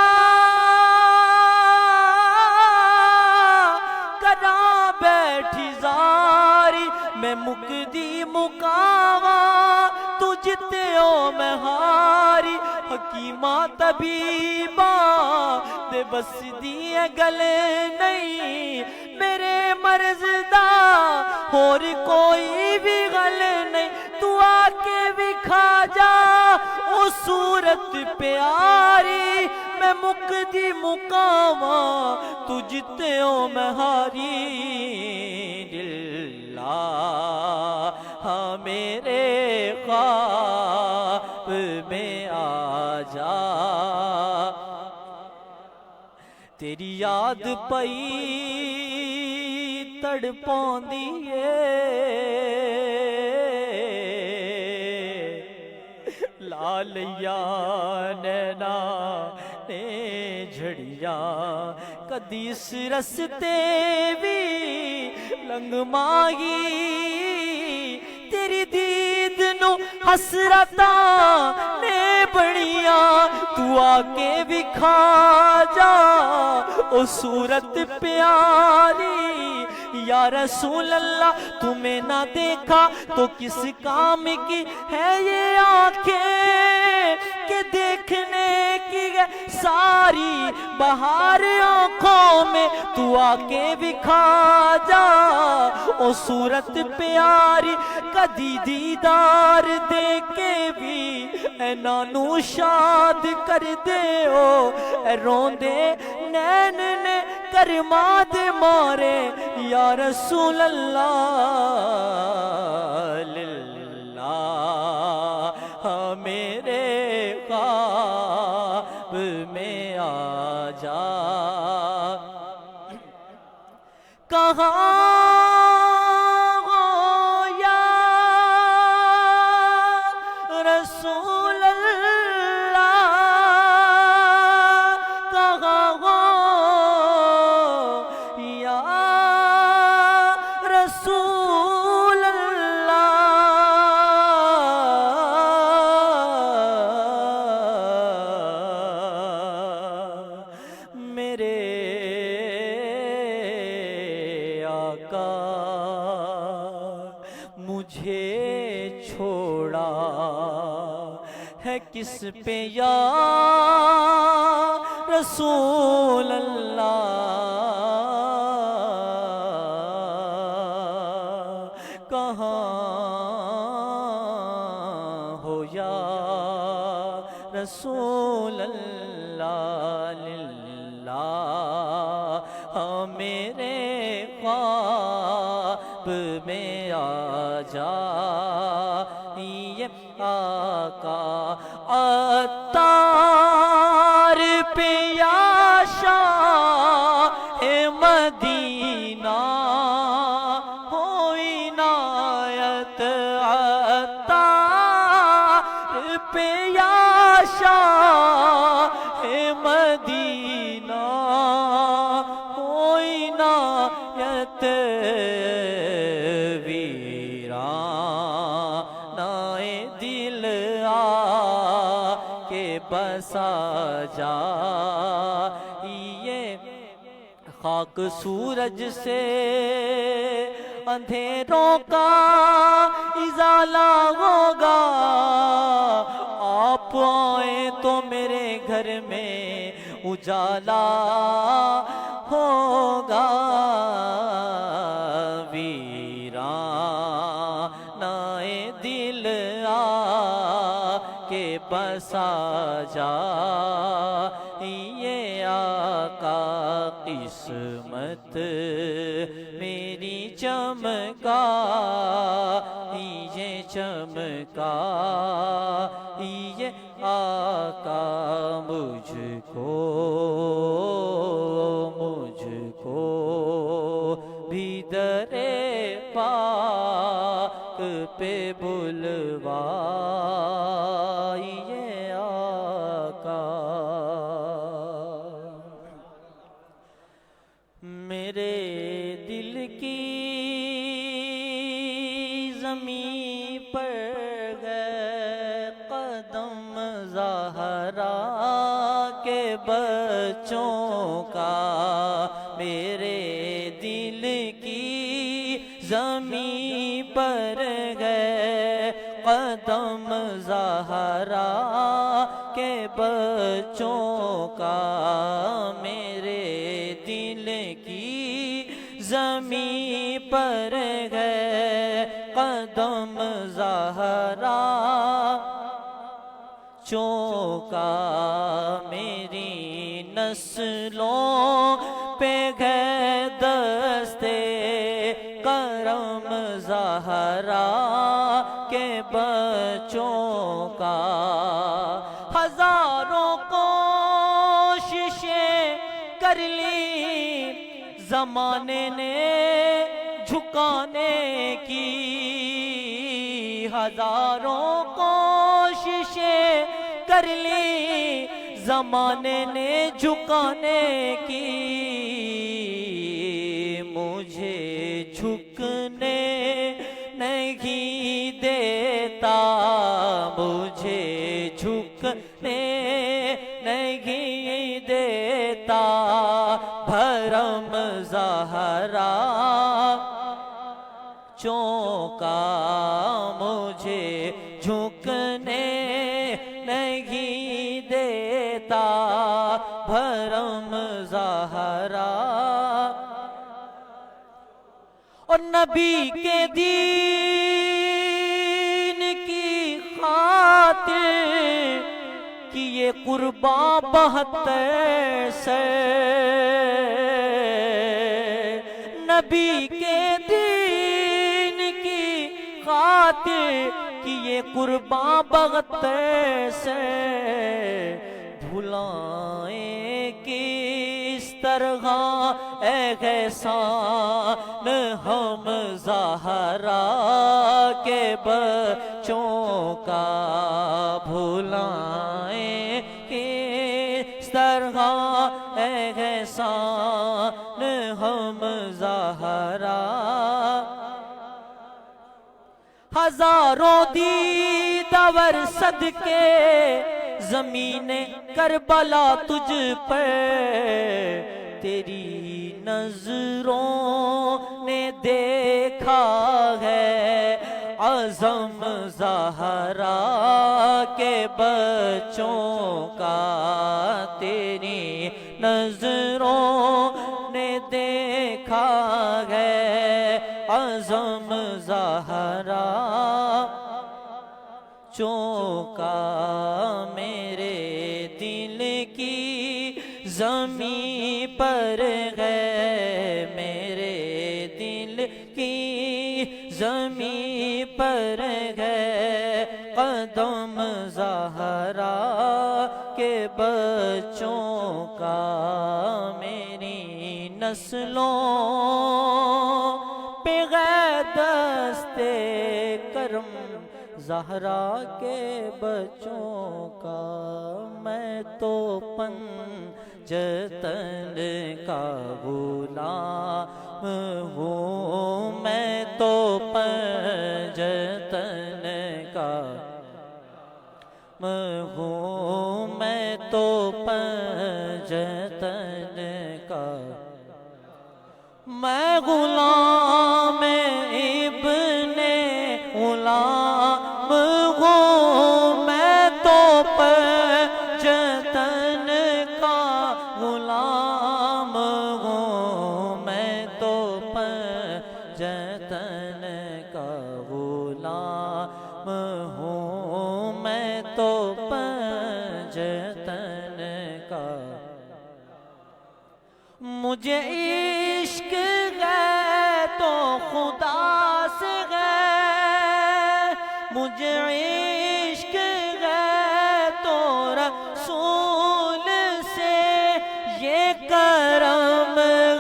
کراں بیٹھی زاری میں مکدی مکاوا تو جتے ہو میں ہاری حکیمہ طبیبہ دے بس دیے گلے نہیں میرے مرض دا اور کوئی بھی غل نہیں تو آ کے بھی کھا جا او صورت پیاری میں مکدی مکاوا تو جتے ہو میں ہاری ہاں میرے خواب میں آ جا تیری یاد پئی تڑپاندی ہے لالیا نینا نے جھڑیاں کدی اس رستے بھی لنگ ماہی تیری دید نو حسرتاں نے بڑیاں تو آ کے بھی کھا جا او صورت پیاری یا رسول اللہ تمہیں نہ دیکھا تو کس کام کی ہے یہ آنکھیں کہ دیکھنے کی ہے ساری بہار آنکھوں میں تو آ کے بھی کھا جا او صورت پیاری کدی دیدار دے کے بھی اے نانو شاد کر دے او اے روندے نین نے کرماد مارے یا رسول اللہ للہ میرے خواب میں آ جا کہاں ہو یا رسول اللہ کہاں ہو یا رسول آقا مجھے چھوڑا ہے کس پہ یا رسول اللہ، کہاں ہو یا رسول اللہ، للہ میرے خواب میں آ جا یہ آقا عطار پہ یا شاہ مدینہ ہو عنایت، عطار پہ یا شاہ مدینہ ہو عنایت، ویرانہ دل آ کے بسا جا، یہ خاک سورج سے اندھیروں کا ازالہ ہوگا، آپ آئیں تو میرے گھر میں اجالا ہوگا، ویرانہ دل آ کے بسا جا، یہ آقا قسمت میری چمکا، یہ چمکا، یہ آقا مجھ کو بھی در پاک پہ بلوا، یہ آقا میرے دل کی زمین پر گئے قدم زہرا کے بچوں کا، میرے دل کی زمین پر گئے قدم زہرا کے بچوں کا، میرے دل کی زمین پر گئے قدم زہرا چونکا، میری نسلوں پہ گئے دستے کرم زہرا کے بچوں کا، ہزاروں کوششیں کر لی زمانے نے جھکانے کی، ہزاروں کوششیں کر لی زمانے نے جھکانے کی، مجھے جھکنے نہیں دیتا، مجھے جھکنے نہیں دیتا، بھرم زہرا چونکا، مجھے جھکنے نہیں دیتا، بھرم زہرا، اور نبی کے دین کی خاطر کیے قربان 72 سے، نبی کے دین کی خاطر کیے قربان 72 سے، بھلائیں کس طرح احسان ہم زہرا کے بچوں کا، بھلائیں کس طرح احسان ہم زہرا، ہزاروں دیدور صدقے زمین کربلا تجھ پر تیری نظروں نے دیکھا ہے عزم زہرا کے بچوں کا، تیری نظروں نے دیکھا ہے عزم زہرا چونکا، میرے دل کی زمین پر ہے، میرے دل کی زمین پر ہے قدم زہرا کے بچوں کا، میری نسلوں پہ ہے دستے کرم زہرا کے بچوں کا، میں تو پنجتن کا غلام ہوں، میں تو پنجتن کا ہوں، میں تو پنجتن کا، میں غلام ابن غلام ہوں، میں تو پنجتن کا غلام ہوں، میں تو پنجتن کا غلام ہوں، میں تو پنجتن کا، مجھے عشق ہے تو خدا سے ہے، مجھے عشق ہے تو رسول سے، یہ کرم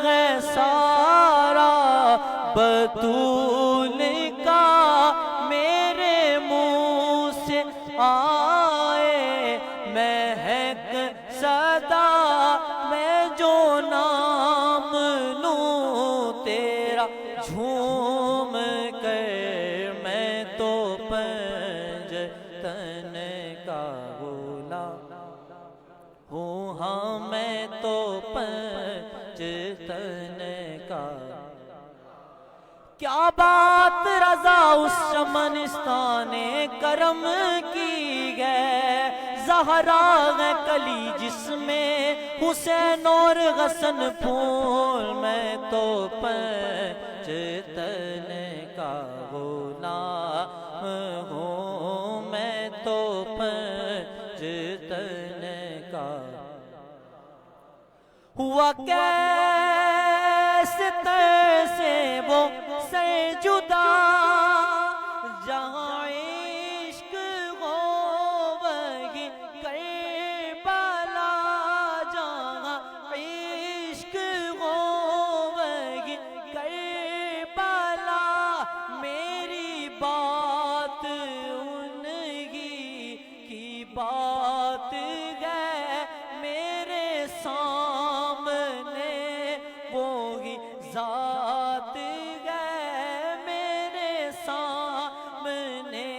ہے سارا بطول کا، میرے منہ سے آئے مہک صدا، میں جو نام لوں تیرا جھوم کر، میں تو پنجتن کا غلام ہوں، ہاں میں تو پنجتن کا، کیا بات رضا اس چمنستان کرم کی ہے، زہرا ہے کلی جس میں حسین اور حسن پھول، میں تو پنجتن کا غلام ہوں، میں تو پنجتن کا، ہوا کیسے سے وہ سے جدا، جہاں عشق ہو وہی کربلا، جہاں عشق ہو وہی کربلا، میری بات انہی کی بات ہے، میرے سامنے وہی ذات ہے، میرے سامنے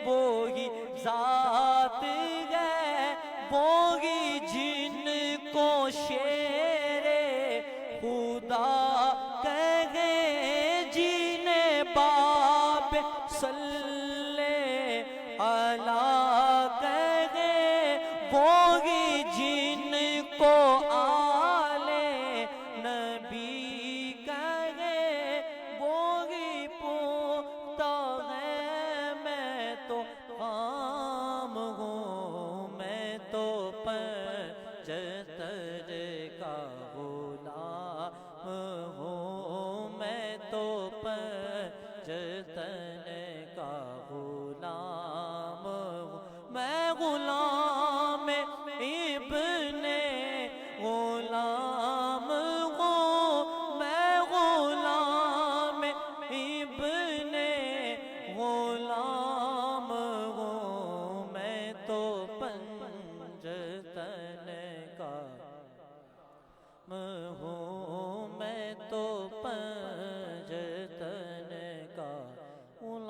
وہی ذات ہے، وہی جن کو شیر خدا کہے، جنہیں باپ صلی اللہ کہے، وہی جن کو آلے نبی کہے، وہی پوتا ہے، میں تو خام ہوں، میں تو پنجتن کا غلام ہوں، میں تو پنجتن کا غلام ہوں، میں غلام ابن غلام ہوں، میں غلام ابن غلام ہوں، میں تو پنجتن کا ہوں، میں تو پنجتن کا غلام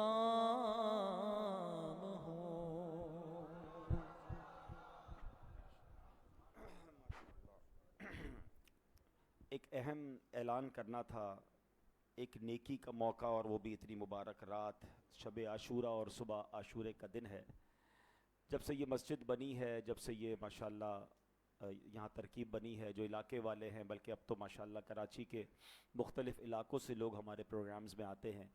ہوں۔ ایک اہم اعلان کرنا تھا، ایک نیکی کا موقع، اور وہ بھی اتنی مبارک رات شب عاشورہ اور صبح عاشورے کا دن ہے۔ جب سے یہ مسجد بنی ہے، جب سے یہ ماشاءاللہ یہاں ترکیب بنی ہے، جو علاقے والے ہیں، بلکہ اب تو ماشاءاللہ کراچی کے مختلف علاقوں سے لوگ ہمارے پروگرامز میں آتے ہیں،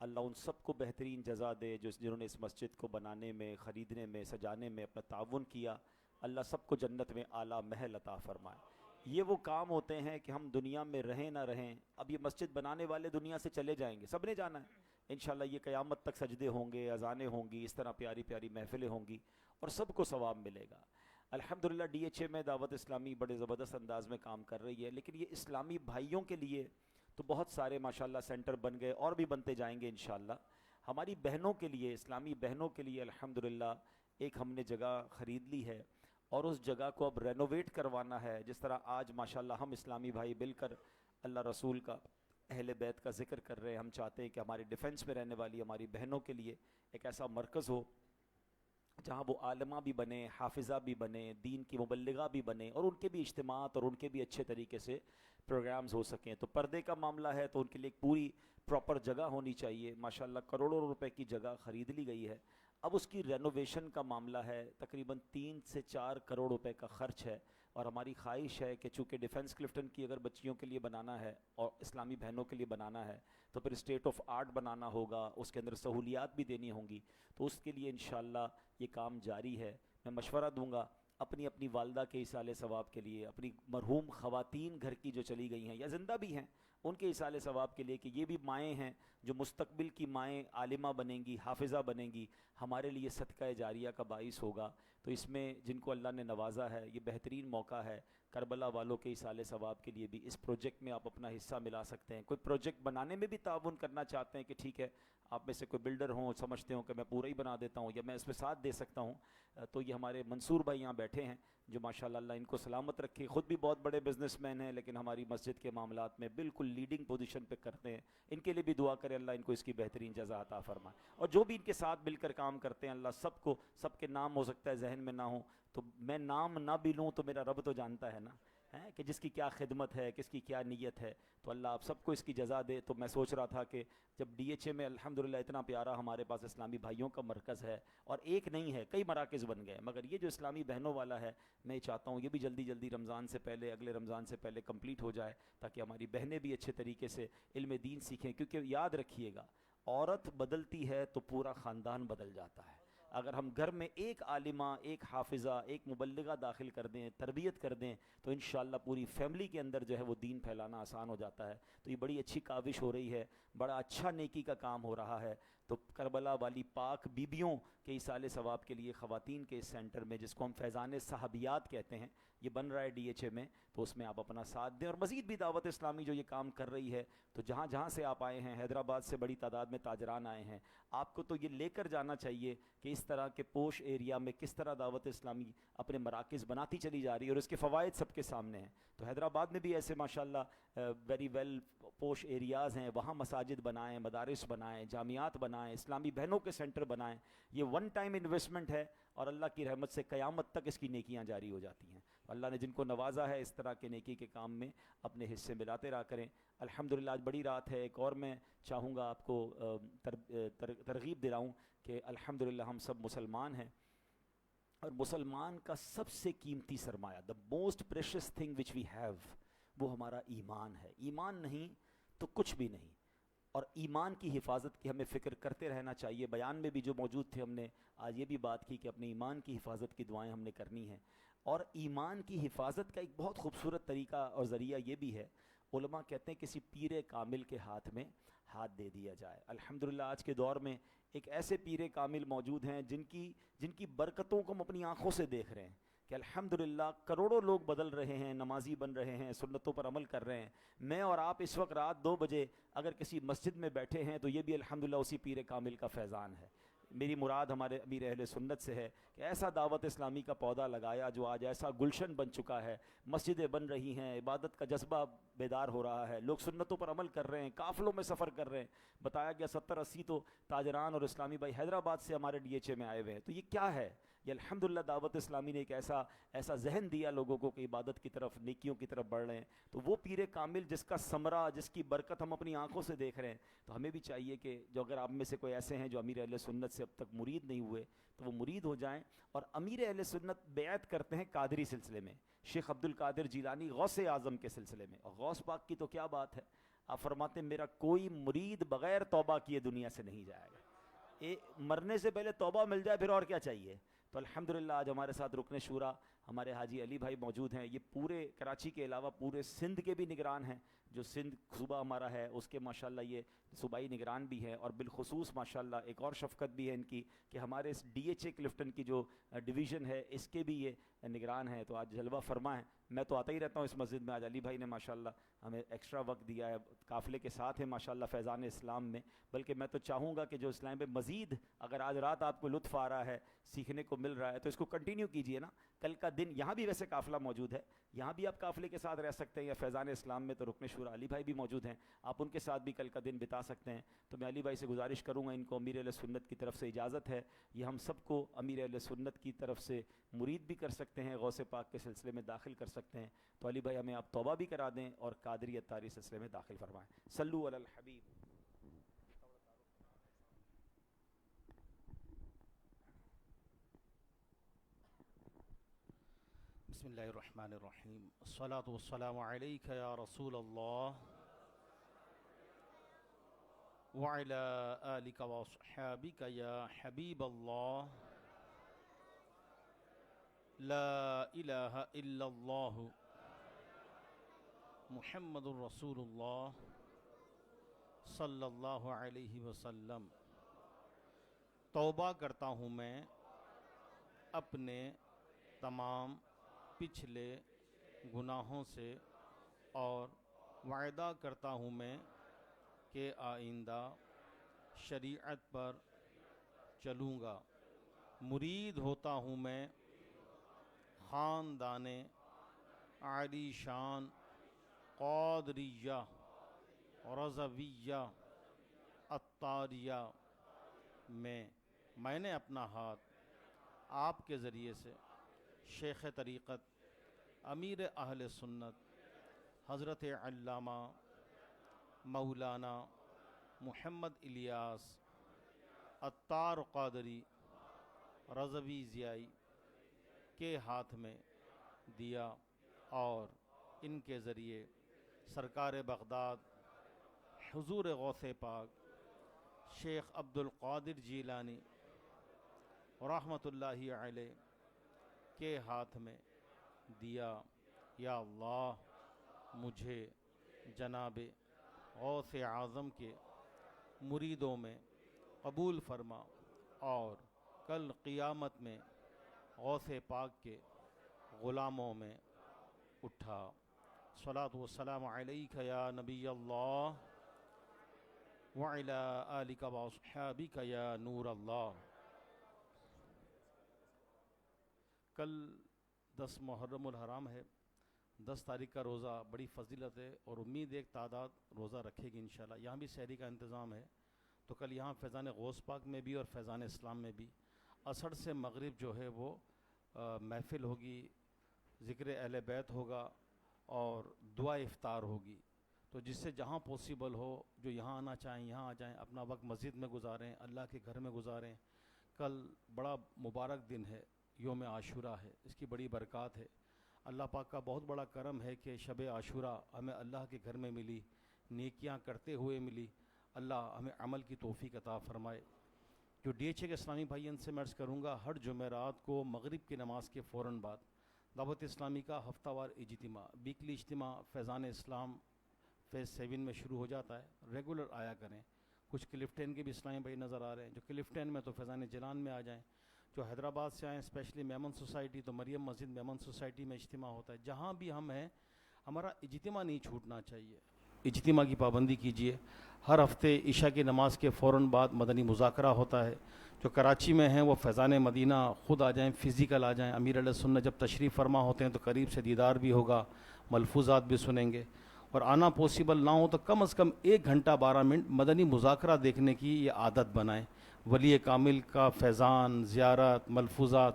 اللہ ان سب کو بہترین جزا دے جنہوں نے اس مسجد کو بنانے میں، خریدنے میں، سجانے میں اپنا تعاون کیا۔ اللہ سب کو جنت میں اعلیٰ محل عطا فرمائے۔ یہ وہ کام ہوتے ہیں کہ ہم دنیا میں رہیں نہ رہیں، اب یہ مسجد بنانے والے دنیا سے چلے جائیں گے، سب نے جانا ہے انشاءاللہ۔ یہ قیامت تک سجدے ہوں گے، اذانیں ہوں گی، اس طرح پیاری پیاری محفلیں ہوں گی اور سب کو ثواب ملے گا۔ الحمدللہ ڈی ایچ اے میں دعوت اسلامی بڑے زبردست انداز میں کام کر رہی ہے، لیکن یہ اسلامی بھائیوں کے لیے تو بہت سارے ماشاءاللہ سینٹر بن گئے اور بھی بنتے جائیں گے انشاءاللہ۔ ہماری بہنوں کے لیے، اسلامی بہنوں کے لیے الحمدللہ ایک ہم نے جگہ خرید لی ہے اور اس جگہ کو اب رینوویٹ کروانا ہے۔ جس طرح آج ماشاءاللہ ہم اسلامی بھائی مل کر اللہ رسول کا، اہل بیت کا ذکر کر رہے ہیں، ہم چاہتے ہیں کہ ہماری ڈیفنس میں رہنے والی ہماری بہنوں کے لیے ایک ایسا مرکز ہو جہاں وہ عالمہ بھی بنے، حافظہ بھی بنے، دین کی مبلغہ بھی بنے، اور ان کے بھی اجتماعات اور ان کے بھی اچھے طریقے سے پروگرامز ہو سکیں۔ تو پردے کا معاملہ ہے تو ان کے لیے ایک پوری پراپر جگہ ہونی چاہیے۔ ماشاءاللہ کروڑوں روپے کی جگہ خرید لی گئی ہے، اب اس کی رینوویشن کا معاملہ ہے، تقریباً 3 سے 4 کروڑ روپے کا خرچ ہے، اور ہماری خواہش ہے کہ چونکہ ڈیفنس کلفٹن کی اگر بچیوں کے لیے بنانا ہے اور اسلامی بہنوں کے لیے بنانا ہے تو پھر اسٹیٹ آف آرٹ بنانا ہوگا، اس کے اندر سہولیات بھی دینی ہوں گی، تو اس کے لیے انشاءاللہ یہ کام جاری ہے۔ میں مشورہ دوں گا اپنی اپنی والدہ کے ایصال ثواب کے لیے، اپنی مرحوم خواتین گھر کی جو چلی گئی ہیں یا زندہ بھی ہیں ان کے ایصال ثواب کے لیے، کہ یہ بھی مائیں ہیں جو مستقبل کی مائیں عالمہ بنیں گی، حافظہ بنیں گی، ہمارے لیے صدقہ جاریہ کا باعث ہوگا۔ تو اس میں جن کو اللہ نے نوازا ہے یہ بہترین موقع ہے، کربلا والوں کے ایصال ثواب کے لیے بھی اس پروجیکٹ میں آپ اپنا حصہ ملا سکتے ہیں۔ کوئی پروجیکٹ بنانے میں بھی تعاون کرنا چاہتے ہیں کہ ٹھیک ہے آپ میں سے کوئی بلڈر ہوں، سمجھتے ہوں کہ میں پورا ہی بنا دیتا ہوں یا میں اس میں ساتھ دے سکتا ہوں، تو یہ ہمارے منصور بھائی یہاں بیٹھے ہیں جو ماشاءاللہ اللہ ان کو سلامت رکھے، خود بھی بہت بڑے بزنس مین ہیں لیکن ہماری مسجد کے معاملات میں بالکل لیڈنگ پوزیشن پہ کرتے ہیں۔ ان کے لیے بھی دعا کرے اللہ ان کو اس کی بہترین جزا عطا فرمائے، اور جو بھی ان کے ساتھ مل کر کام کرتے ہیں اللہ سب کو، سب کے نام ہو سکتا ہے ذہن میں نہ ہوں تو میں نام نہ بھی لوں تو میرا رب تو جانتا ہے نا کہ جس کی کیا خدمت ہے، کس کی کیا نیت ہے، تو اللہ آپ سب کو اس کی جزا دے۔ تو میں سوچ رہا تھا کہ جب ڈی ایچ اے میں الحمدللہ اتنا پیارا ہمارے پاس اسلامی بھائیوں کا مرکز ہے، اور ایک نہیں ہے کئی مراکز بن گئے، مگر یہ جو اسلامی بہنوں والا ہے میں چاہتا ہوں یہ بھی جلدی جلدی رمضان سے پہلے، اگلے رمضان سے پہلے کمپلیٹ ہو جائے، تاکہ ہماری بہنیں بھی اچھے طریقے سے علم دین سیکھیں۔ کیونکہ یاد رکھیے گا عورت بدلتی ہے تو پورا خاندان بدل جاتا ہے۔ اگر ہم گھر میں ایک عالمہ، ایک حافظہ، ایک مبلغہ داخل کر دیں، تربیت کر دیں، تو انشاءاللہ پوری فیملی کے اندر جو ہے وہ دین پھیلانا آسان ہو جاتا ہے۔ تو یہ بڑی اچھی کاوش ہو رہی ہے، بڑا اچھا نیکی کا کام ہو رہا ہے۔ تو کربلا والی پاک بیبیوں کے ایصال ثواب کے لیے خواتین کے اس سینٹر میں، جس کو ہم فیضان صحابیات کہتے ہیں، یہ بن رہا ہے ڈی ایچ اے میں، تو اس میں آپ اپنا ساتھ دیں۔ اور مزید بھی دعوت اسلامی جو یہ کام کر رہی ہے، تو جہاں جہاں سے آپ آئے ہیں، حیدرآباد سے بڑی تعداد میں تاجران آئے ہیں، آپ کو تو یہ لے کر جانا چاہیے کہ اس طرح کے پوش ایریا میں کس طرح دعوت اسلامی اپنے مراکز بناتی چلی جا رہی ہے، اور اس کے فوائد سب کے سامنے ہیں۔ تو حیدرآباد میں بھی ایسے ماشاءاللہ ویری ویل پوش ایریاز ہیں، وہاں مساجد بنائیں، مدارس بنائیں، جامعات بنائیں، اسلامی بہنوں کے سینٹر بنائیں۔ یہ ون ٹائم انویسٹمنٹ ہے، اور اللہ کی رحمت سے قیامت تک اس کی نیکیاں جاری ہو جاتی ہیں۔ اللہ نے جن کو نوازا ہے اس طرح کے نیکی کے کام میں، اپنے حصے ملاتے رہا کریں۔ الحمدللہ آج بڑی رات ہے۔ ایک اور میں چاہوں گا آپ کو ترغیب دلاؤں کہ الحمدللہ ہم سب مسلمان ہیں، اور مسلمان کا سب سے قیمتی سرمایہ، the most precious thing which we have، وہ ہمارا ایمان ہے۔ ایمان نہیں تو کچھ بھی نہیں، اور ایمان کی حفاظت کی ہمیں فکر کرتے رہنا چاہیے۔ بیان میں بھی جو موجود تھے ہم نے آج یہ بھی بات کی کہ اپنے ایمان کی حفاظت کی دعائیں ہم نے کرنی ہیں، اور ایمان کی حفاظت کا ایک بہت خوبصورت طریقہ اور ذریعہ یہ بھی ہے، علماء کہتے ہیں کسی پیر کامل کے ہاتھ میں ہاتھ دے دیا جائے۔ الحمدللہ آج کے دور میں ایک ایسے پیر کامل موجود ہیں جن کی برکتوں کو ہم اپنی آنکھوں سے دیکھ رہے ہیں کہ الحمدللہ کروڑوں لوگ بدل رہے ہیں، نمازی بن رہے ہیں، سنتوں پر عمل کر رہے ہیں۔ میں اور آپ اس وقت رات 2 بجے اگر کسی مسجد میں بیٹھے ہیں تو یہ بھی الحمدللہ اسی پیر کامل کا فیضان ہے۔ میری مراد ہمارے امیر اہل سنت سے ہے کہ ایسا دعوت اسلامی کا پودا لگایا جو آج ایسا گلشن بن چکا ہے، مسجدیں بن رہی ہیں، عبادت کا جذبہ بیدار ہو رہا ہے، لوگ سنتوں پر عمل کر رہے ہیں، قافلوں میں سفر کر رہے ہیں۔ بتایا گیا 70-80 تو تاجران اور اسلامی بھائی حیدرآباد سے ہمارے ڈی ایچ اے میں آئے ہوئے ہیں۔ تو یہ کیا ہے؟ یہ الحمدللہ دعوت اسلامی نے ایک ایسا ذہن دیا لوگوں کو کہ عبادت کی طرف، نیکیوں کی طرف بڑھ رہے ہیں. تو وہ پیر کامل جس کا ثمرہ، جس کی برکت ہم اپنی آنکھوں سے دیکھ رہے ہیں، تو ہمیں بھی چاہیے کہ جو اگر آپ میں سے کوئی ایسے ہیں جو امیر اہل سنت سے اب تک مرید نہیں ہوئے تو وہ مرید ہو جائیں. اور امیر اہل سنت بیعت کرتے ہیں قادری سلسلے میں، شیخ عبد القادر جیلانی غوث اعظم کے سلسلے میں. اور غوث پاک کی تو کیا بات ہے، آپ فرماتے ہیں میرا کوئی مرید بغیر توبہ کیے دنیا سے نہیں جائے گا. مرنے سے پہلے توبہ مل جائے پھر اور کیا چاہیے. تو الحمدللہ آج ہمارے ساتھ رکن شورا ہمارے حاجی علی بھائی موجود ہیں. یہ پورے کراچی کے علاوہ پورے سندھ کے بھی نگران ہیں. جو سندھ صوبہ ہمارا ہے اس کے ماشاءاللہ یہ صوبائی نگران بھی ہیں، اور بالخصوص ماشاءاللہ ایک اور شفقت بھی ہے ان کی کہ ہمارے اس ڈی ایچ اے کلفٹن کی جو ڈویژن ہے اس کے بھی یہ نگران ہیں. تو آج جلوہ فرما ہے. میں تو آتا ہی رہتا ہوں اس مسجد میں، آج علی بھائی نے ماشاءاللہ ہمیں ایکسٹرا وقت دیا ہے، قافلے کے ساتھ ہے ماشاءاللہ فیضان اسلام میں. بلکہ میں تو چاہوں گا کہ جو اسلام میں مزید اگر آج رات آپ کو لطف آ رہا ہے، سیکھنے کو مل رہا ہے، تو اس کو کنٹینیو کیجئے نا. کل کا دن یہاں بھی ویسے قافلہ موجود ہے، یہاں بھی آپ قافلے کے ساتھ رہ سکتے ہیں، یا فیضان اسلام میں تو رکن شورا علی بھائی بھی موجود ہیں، آپ ان کے ساتھ بھی کل کا دن بتا سکتے ہیں. تو میں علی بھائی سے گزارش کروں گا، ان کو امیر اہل سنت کی طرف سے اجازت ہے، یہ ہم سب کو امیر اہل سنت کی طرف سے مرید بھی کر سکتے ہیں، غوث پاک کے سلسلے میں داخل کر سکتے ہیں. تو علی بھائی ہمیں آپ توبہ بھی کرا دیں اور قادری اتاری سلسلے میں داخل فرمائیں. صلو علی الحبیب. بسم اللہ الرحمن الرحیم. الصلاۃ والسلام علیک یا رسول اللہ وعلی آلک واصحابک یا حبیب اللہ. لا الہ الا اللہ محمد الرسول اللہ صلی اللہ علیہ وسلم. توبہ کرتا ہوں میں اپنے تمام پچھلے گناہوں سے، اور وعدہ کرتا ہوں میں کہ آئندہ شریعت پر چلوں گا. مرید ہوتا ہوں میں خاندان عالی شان قادریہ رضویہ اتاریہ میں. میں نے اپنا ہاتھ آپ کے ذریعے سے شیخ طریقت امیر اہل سنت حضرت علامہ مولانا محمد الیاس اتار قادری رضوی ضیائی کے ہاتھ میں دیا، اور ان کے ذریعے سرکار بغداد حضور غوث پاک شیخ عبد القادر جیلانی رحمۃ اللہ علیہ کے ہاتھ میں دیا. یا اللہ مجھے جناب غوث اعظم کے مریدوں میں قبول فرما، اور کل قیامت میں غوث پاک کے غلاموں میں اٹھا. صلاۃ والسلام علیک یا نبی اللہ وعلی آلک واصحابک یا نور اللہ. کل 10 محرم الحرام ہے، 10 تاریخ کا روزہ بڑی فضیلت ہے، اور امید ایک تعداد روزہ رکھے گی انشاءاللہ. یہاں بھی سحری کا انتظام ہے، تو کل یہاں فیضان غوث پاک میں بھی اور فیضان اسلام میں بھی عصر سے مغرب جو ہے وہ محفل ہوگی، ذکر اہل بیت ہوگا اور دعا افطار ہوگی. تو جس سے جہاں پوسیبل ہو، جو یہاں آنا چاہیں یہاں آ جائیں، اپنا وقت مسجد میں گزاریں، اللہ کے گھر میں گزاریں. کل بڑا مبارک دن ہے، یوم عاشورہ ہے، اس کی بڑی برکات ہے. اللہ پاک کا بہت بڑا کرم ہے کہ شب عاشورہ ہمیں اللہ کے گھر میں ملی، نیکیاں کرتے ہوئے ملی. اللہ ہمیں عمل کی توفیق عطا فرمائے. جو ڈی ایچ اے کے اسلامی بھائی ان سے میں عرض کروں گا، ہر جمعرات کو مغرب کی نماز کے فوراً بعد دعوت اسلامی کا ہفتہ وار اجتماع، ویکلی اجتماع فیضان اسلام فیز 7 میں شروع ہو جاتا ہے. ریگولر آیا کریں. کچھ کلفٹن کے بھی اسلامی بھائی نظر آ رہے ہیں، جو کلفٹن میں تو فیضان جلان میں آ جائیں. جو حیدرآباد سے آئیں اسپیشلی میمن سوسائٹی، تو مریم مسجد میمن سوسائٹی میں اجتماع ہوتا ہے. جہاں بھی ہم ہیں ہمارا اجتماع نہیں چھوٹنا چاہیے. اجتماع کی پابندی کیجیے. ہر ہفتے عشاء کی نماز کے فوراً بعد مدنی مذاکرہ ہوتا ہے. جو کراچی میں ہیں وہ فیضان مدینہ خود آ جائیں، فزیکل آ جائیں. امیر علیہ سنت جب تشریف فرما ہوتے ہیں تو قریب سے دیدار بھی ہوگا، ملفوظات بھی سنیں گے. اور آنا پاسبل نہ ہو تو کم از کم 1 گھنٹہ 12 منٹ مدنی مذاکرہ دیکھنے کی یہ عادت بنائیں. ولی کامل کا فیضان، زیارت، ملفوظات،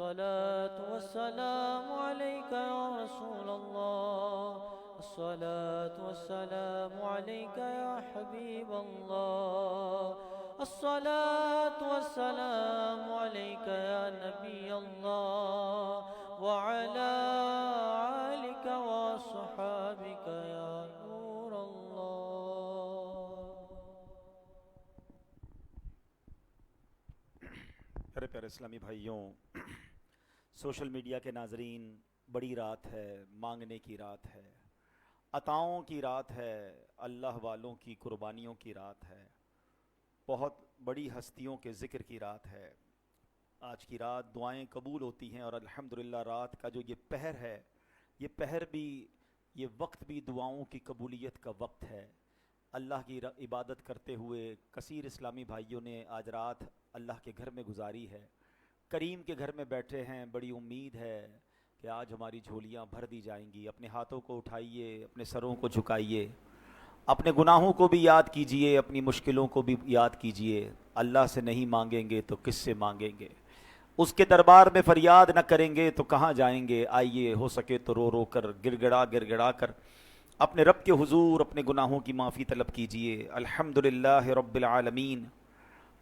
الصلاة والسلام عليك يا رسول الله، الصلاة والسلام عليك يا حبيب الله، الصلاة والسلام عليك يا نبي الله، وعلى آلك وصحابك يا نور الله۔ پیارے پیارے اسلامی بھائیوں، سوشل میڈیا کے ناظرین، بڑی رات ہے، مانگنے کی رات ہے، عطاؤں کی رات ہے، اللہ والوں کی قربانیوں کی رات ہے، بہت بڑی ہستیوں کے ذکر کی رات ہے۔ آج کی رات دعائیں قبول ہوتی ہیں، اور الحمدللہ رات کا جو یہ پہر ہے، یہ پہر بھی، یہ وقت بھی دعاؤں کی قبولیت کا وقت ہے۔ اللہ کی عبادت کرتے ہوئے کثیر اسلامی بھائیوں نے آج رات اللہ کے گھر میں گزاری ہے، کریم کے گھر میں بیٹھے ہیں۔ بڑی امید ہے کہ آج ہماری جھولیاں بھر دی جائیں گی۔ اپنے ہاتھوں کو اٹھائیے، اپنے سروں کو جھکائیے، اپنے گناہوں کو بھی یاد کیجئے، اپنی مشکلوں کو بھی یاد کیجئے۔ اللہ سے نہیں مانگیں گے تو کس سے مانگیں گے؟ اس کے دربار میں فریاد نہ کریں گے تو کہاں جائیں گے؟ آئیے، ہو سکے تو رو رو کر، گڑ گڑا کر اپنے رب کے حضور اپنے گناہوں کی معافی طلب کیجئے۔ الحمدللہ رب العالمین،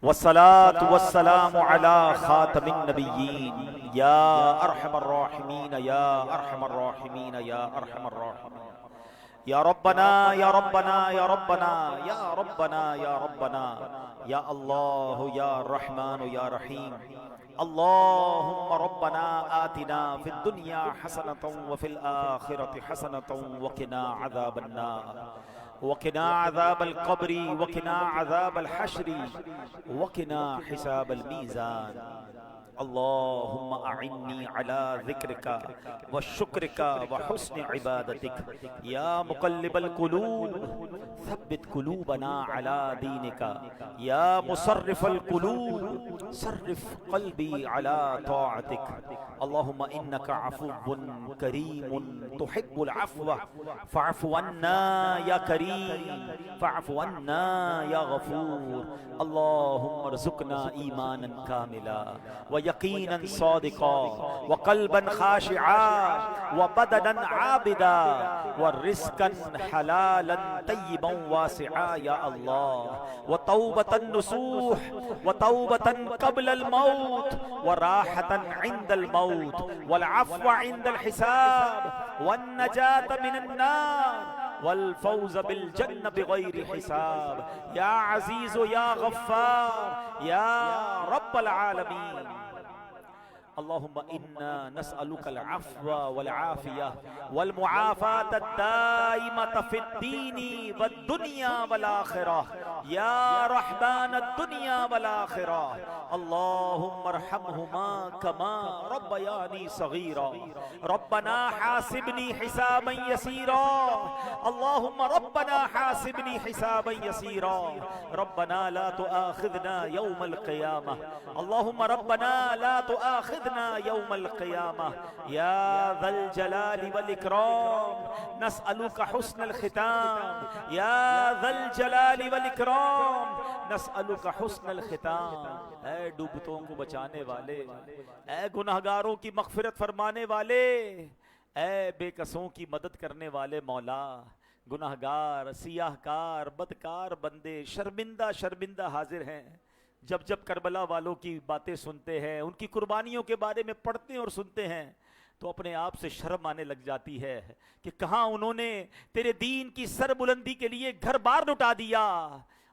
والصلاة والسلام على خاتم النبیین، یا ارحم الراحمین یا ارحم الراحمین یا ارحم الراحمین، یا ربنا یا ربنا یا ربنا یا ربنا یا ربنا، یا اللہ یا رحمان یا رحیم۔ اللہم ربنا آتنا فی الدنیا حسنۃ وفی الآخرۃ حسنۃ وقنا عذاب النار، وقنا عذاب القبر، وقنا عذاب الحشر، وقنا حساب المیزان۔ اللہم اعنی علی ذکرک وشکرک وحسن عبادتک، یا مقلب القلوب ثبت قلوبنا علی دینک، یا مصرف القلوب صرف قلبی علی طاعتک۔ اللہم انک عفو کریم تحب العفو فاعف عنا یا کریم، فاعف عنا یا غفور۔ اللہم ارزقنا ایمانا کاملا ویقینا صادقا وقلبا خاشعا وبدنا عابدا ورزقا حلالا طیبا واسعا یا اللہ، وتوبة نصوح، وتوبة قبل الموت، وراحة عند الموت، والعفو عند الحساب، والنجاة من النار، والفوز بالجنة بغير حساب، یا عزیز یا غفار یا رب العالمین۔ اللہم انا نسألک العفو والعافیہ والمعافاة الدائمة فی الدین والدنیا والآخرہ، یا رحمن الدنیا والآخرہ۔ اللہم ارحمہما کما ربیانی صغیرا، ربنا حاسبنی حسابا یسیرا، اللہم ربنا حاسبنی حسابا یسیرا، ربنا لا تؤاخذنا یوم القیامہ، اللہم ربنا لا تؤاخذنا یوم القیامہ، یا ذا الجلال والاکرام نسألک حسن الختام، یا ذا الجلال والاکرام نسألک حسن الختام۔ اے ڈوبتوں کو بچانے والے، اے گناہگاروں کی مغفرت فرمانے والے، اے بے کسوں کی مدد کرنے والے مولا، گناہگار، سیاہ کار، بدکار بندے شرمندہ حاضر ہیں۔ جب کربلا والوں کی باتیں سنتے ہیں، ان کی قربانیوں کے بارے میں پڑھتے ہیں اور سنتے ہیں، تو اپنے آپ سے شرم آنے لگ جاتی ہے کہ کہاں انہوں نے تیرے دین کی سر بلندی کے لیے گھر بار لٹا دیا.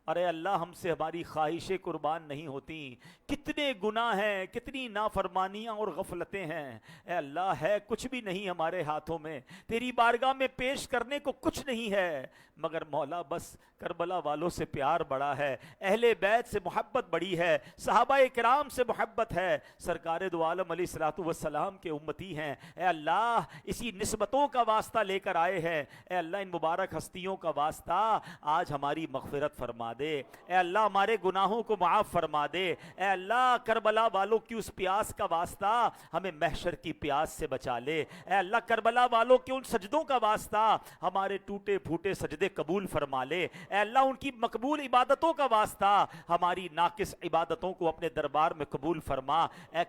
ارے اللہ ہم سے ہماری خواہشیں قربان نہیں ہوتی. کتنے گناہ ہیں, کتنی نافرمانیاں اور غفلتیں ہیں. اے اللہ ہے کچھ بھی نہیں ہمارے ہاتھوں میں, تیری بارگاہ میں پیش کرنے کو کچھ نہیں ہے, مگر مولا بس کربلا والوں سے پیار بڑا ہے, اہل بیت سے محبت بڑی ہے, صحابہ کرام سے محبت ہے, سرکار دو عالم علیہ الصلوۃ والسلام کے امتی ہیں. اے اللہ اسی نسبتوں کا واسطہ لے کر آئے ہیں. اے اللہ ان مبارک ہستیوں کا واسطہ آج ہماری مغفرت فرما دے. اے اللہ ہمارے گناہوں کو معاف فرما دے. اے اللہ کربلا والوں کی اس پیاس کا واسطہ ہمیں محشر کی پیاس سے بچا لے. اے اللہ کربلا والوں کے ان سجدوں کا واسطہ ہمارے ٹوٹے پھوٹے سجدے قبول فرما لے. اے اللہ ان کی مقبول عبادتوں کا واسطہ ہماری ناقص عبادتوں کو اپنے دربار میں قبول فرما. اے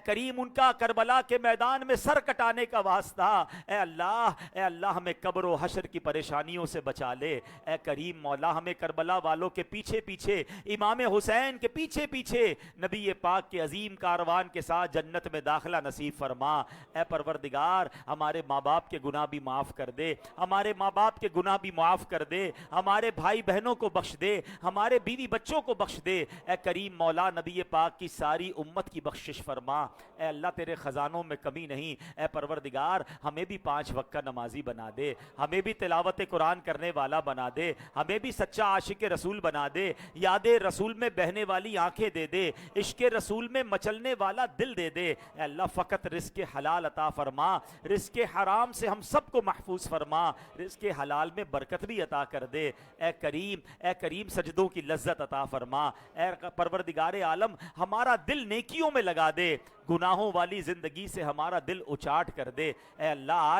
کریم ان کا کربلا کے میدان میں سر کٹانے کا واسطہ اے اللہ ہمیں قبر و حشر کی پریشانیوں سے بچا لے. اے کریم مولا ہمیں کربلا والوں کے پیچھے پیچھے, امام حسین کے پیچھے پیچھے نبی پاک کے عظیم کاروان کے ساتھ جنت میں داخلہ نصیب فرما. اے پروردگار ہمارے ماں باپ کے گناہ بھی معاف کر دے, ہمارے ماں باپ کے گناہ بھی معاف کر دے, ہمارے بھائی بہنوں کو بخش دے, ہمارے بیوی بچوں کو بخش دے. اے کریم مولا نبی پاک کی ساری امت کی بخشش فرما. اے اللہ تیرے خزانوں میں کمی نہیں. اے پروردگار ہمیں بھی 5 وقت کا نمازی بنا دے, ہمیں بھی تلاوت قرآن کرنے والا بنا دے, ہمیں بھی سچا عاشق رسول بنا دے, یاد رسول میں بہنے والی آنکھیں دے دے, عشق رسول میں مچلنے والا دل دے دے. اے اللہ فقط رزق حلال عطا فرما, رزق حرام سے ہم سب کو محفوظ فرما, رزق حلال میں برکت بھی عطا کر دے. اے کریم سجدوں کی لذت عطا فرما. اے پروردگار عالم ہمارا دل نیکیوں میں لگا دے, گناہوں والی زندگی سے ہمارا دل اچاٹ کر دے. اے اللہ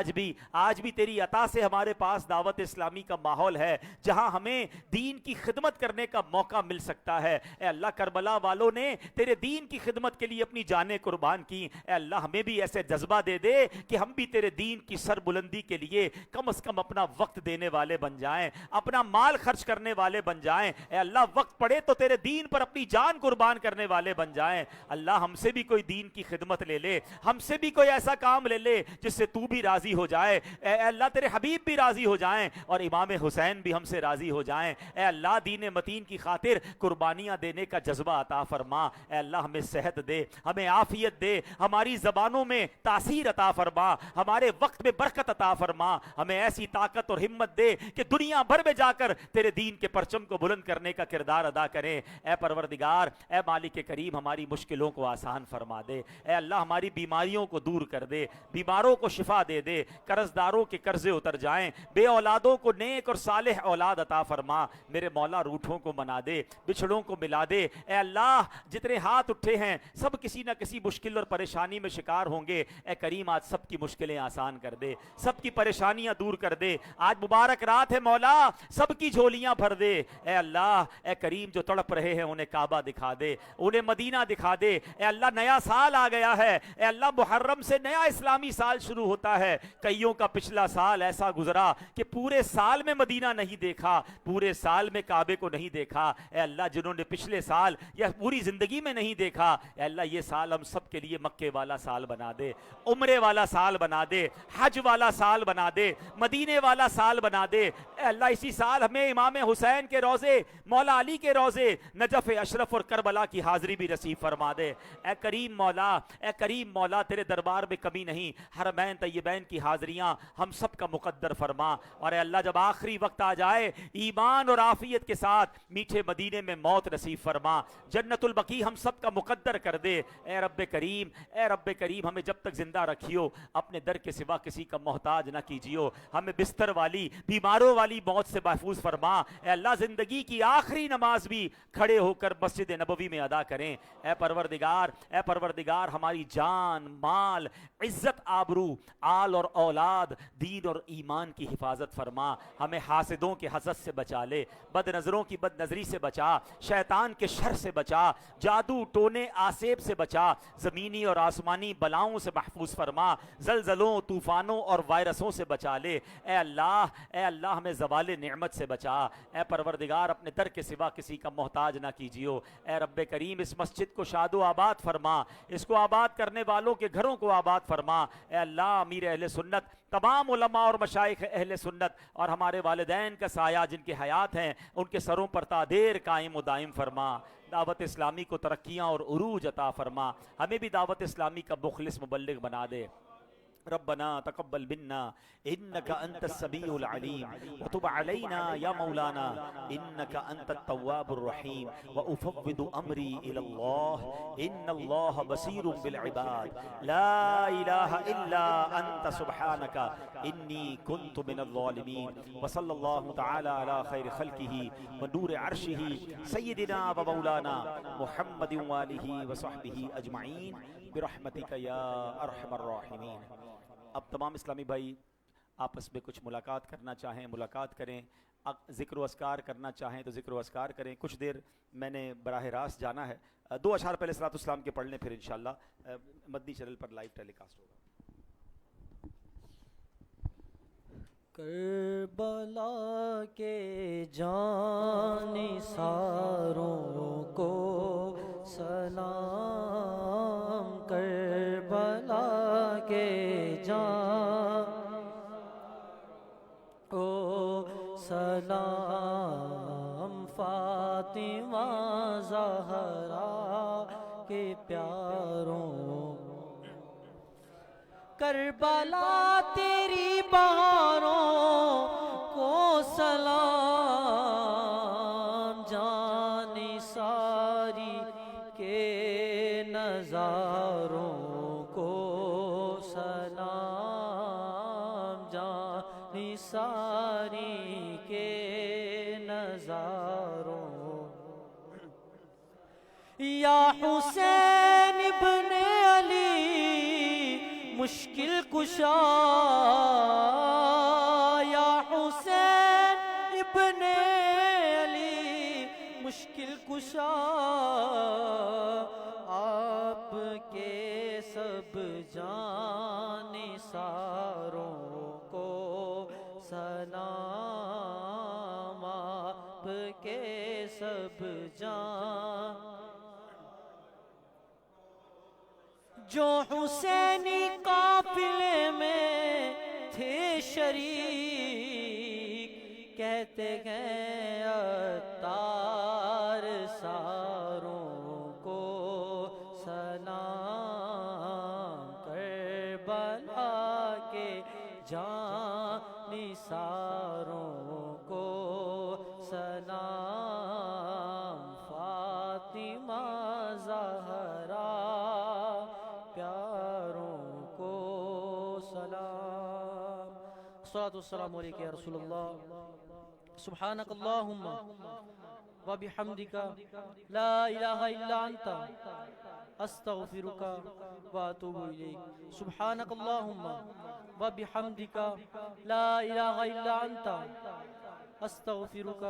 آج بھی تیری عطا سے ہمارے پاس دعوت اسلامی کا ماحول ہے جہاں ہمیں دین کی خدمت کرنے کا موقع مل سکتا ہے. اے اللہ کربلا والوں نے تیرے دین کی خدمت کے لیے اپنی جانیں قربان کی. اے اللہ ہمیں بھی ایسے جذبہ دے دے کہ ہم بھی تیرے دین کی سر بلندی کے لیے کم از کم اپنا وقت دینے والے بن جائیں, اپنا مال خرچ کرنے والے بن جائیں. اے اللہ وقت پڑے تو تیرے دین پر اپنی جان قربان کرنے والے بن جائیں. اللہ ہم سے بھی کوئی دین کی خدمت لے لے, ہم سے بھی کوئی ایسا کام لے لے جس سے تو بھی راضی ہو جائے. اے اللہ تیرے حبیب بھی راضی ہو جائیں اور امام حسین بھی ہم سے راضی ہو جائیں. اے اللہ دین متین کی خاطر قربانیاں دینے کا جذبہ عطا فرما. اے اللہ ہمیں صحت دے, ہمیں عافیت دے, ہماری زبانوں میں تاثیر عطا فرما, ہمارے وقت میں برکت عطا فرما, ہمیں ایسی طاقت اور ہمت دے کہ دنیا بھر میں جا کر تیرے دین کے پرچم کو بلند کرنے کا کردار ادا کریں. اے پروردگار اے مالک کریم ہماری مشکلوں کو آسان فرما دے. اے اللہ ہماری بیماریوں کو دور کر دے, بیماروں کو شفا دے دے, قرض داروں کے قرضے اتر جائیں, بے اولادوں کو نیک اور صالح اولاد عطا فرما. میرے مولا روٹھوں کو منا دے, بچھڑوں کو ملا دے. اے اللہ جتنے ہاتھ اٹھے ہیں سب کسی نہ کسی مشکل اور پریشانی میں شکار ہوں گے. اے کریم آج سب کی مشکلیں آسان کر دے, سب کی پریشانیاں دور کر دے. آج مبارک رات ہے مولا, سب کی جھولیاں بھر دے. اے اللہ اے کریم جو تڑپ رہے ہیں انہیں کعبہ دکھا دے, انہیں مدینہ دکھا دے. اے اللہ نیا سال آ گیا ہے, اے اللہ محرم سے نیا اسلامی سال شروع ہوتا ہے. کئیوں کا پچھلا سال ایسا گزرا کہ پورے سال میں مدینہ نہیں دیکھا, پورے سال میں کعبے کو نہیں دیکھا. اے اللہ جنہوں نے پچھلے سال یا پوری زندگی میں نہیں دیکھا, اے اللہ یہ سال ہم سب کے لیے مکے والا سال بنا دے, عمرے والا سال بنا دے, حج والا سال بنا دے, مدینے والا سال بنا دے. اے اللہ اسی سال ہمیں امام حسین کے روزے, مولا علی کے روزے, نجف اشرف اور کربلا کی حاضری بھی نصیب فرما دے. اے کریم مولا تیرے دربار میں کمی نہیں, حرمین طیبین کی حاضریاں ہم سب کا مقدر فرما. اور اے اللہ جب آخری وقت آ جائے ایمان اور عافیت کے ساتھ میٹھے مدینے میں موت نصیب فرما, جنت البقیع ہم سب کا مقدر کر دے. اے رب کریم ہمیں جب تک زندہ رکھیو اپنے در کے سوا کسی کا محتاج نہ کیجیو, ہمیں بستر والی بیماروں والی موت سے محفوظ فرما. اے اللہ زندگی کی آخری نماز بھی کھڑے ہو کر مسجد نبوی میں ادا کریں. اے پروردگار ہماری جان, مال, عزت, آبرو, آل اور اولاد, دین اور ایمان کی حفاظت فرما. ہمیں حاسدوں کے حسد سے بچا لے, بد نظروں کی بد نظری سے بچا, شیطان کے شر سے بچا, جادو ٹونے آسیب سے بچا, زمینی اور آسمانی بلاؤں سے محفوظ فرما, زلزلوں, طوفانوں اور وائرسوں سے بچا لے. اے اللہ ہمیں زوال نعمت سے بچا. اے پروردگار اپنے در کے سوا کسی کا محتاج نہ کیجیو. اے رب کریم اس مسجد کو شاد و آباد فرما, اس اس کو آباد کرنے والوں کے گھروں کو آباد فرما۔ اے اللہ امیر اہل سنت، تمام علماء اور مشائخ اہل سنت اور ہمارے والدین کا سایہ جن کی حیات ہیں ان کے سروں پر تا دیر قائم و دائم فرما۔ دعوت اسلامی کو ترقیاں اور عروج عطا فرما، ہمیں بھی دعوت اسلامی کا مخلص مبلغ بنا دے۔ ربنا تقبل منا انك انت السميع العليم وتب علينا يا مولانا انك انت التواب الرحيم وافوض امري الى الله ان الله بصير بالعباد لا اله الا انت سبحانك اني كنت من الظالمين وصلى الله تعالى على خير خلقه ونور عرشه سيدنا ومولانا محمد وآله وصحبه اجمعين برحمتك يا ارحم الراحمين۔ اب تمام اسلامی بھائی آپس میں کچھ ملاقات کرنا چاہیں ملاقات کریں، ذکر و اذکار کرنا چاہیں تو ذکر و اذکار کریں۔ کچھ دیر میں نے براہ راست جانا ہے، 2 اشعار پہلے صلاۃ السلام کے پڑھ لیں، پھر انشاءاللہ مدنی چینل پر لائیو ٹیلی کاسٹ ہوگا۔ کربلا کے جانثاروں کو سلام، کربلا کے او سلام، فاطمہ زہرا کے پیاروں، کربلا تیری بہاروں کو سلام، جان ساری کے نظاروں کو سلام، جان ساری کے نظاروں، یا حسین ابن علی مشکل کشا، یا حسین ابن علی مشکل کشا، آپ کے سب جانثاروں کو سلام، آپ کے سب جو حسینی قافلے میں تھے شریک، کہتے ہیں عطار ساروں کو سلام، کربلا کے جانثاروں کو سلام، فاطمہ زہرا پیاروں کو سلام۔ الصلاۃ والسلام علیک یا رسول اللہ، سبحانک اللہم وبحمدک لا الہ الا انت استغفرک واتوب الیک، سبحانک اللہم وبحمدک لا الہ الا انت استغفرک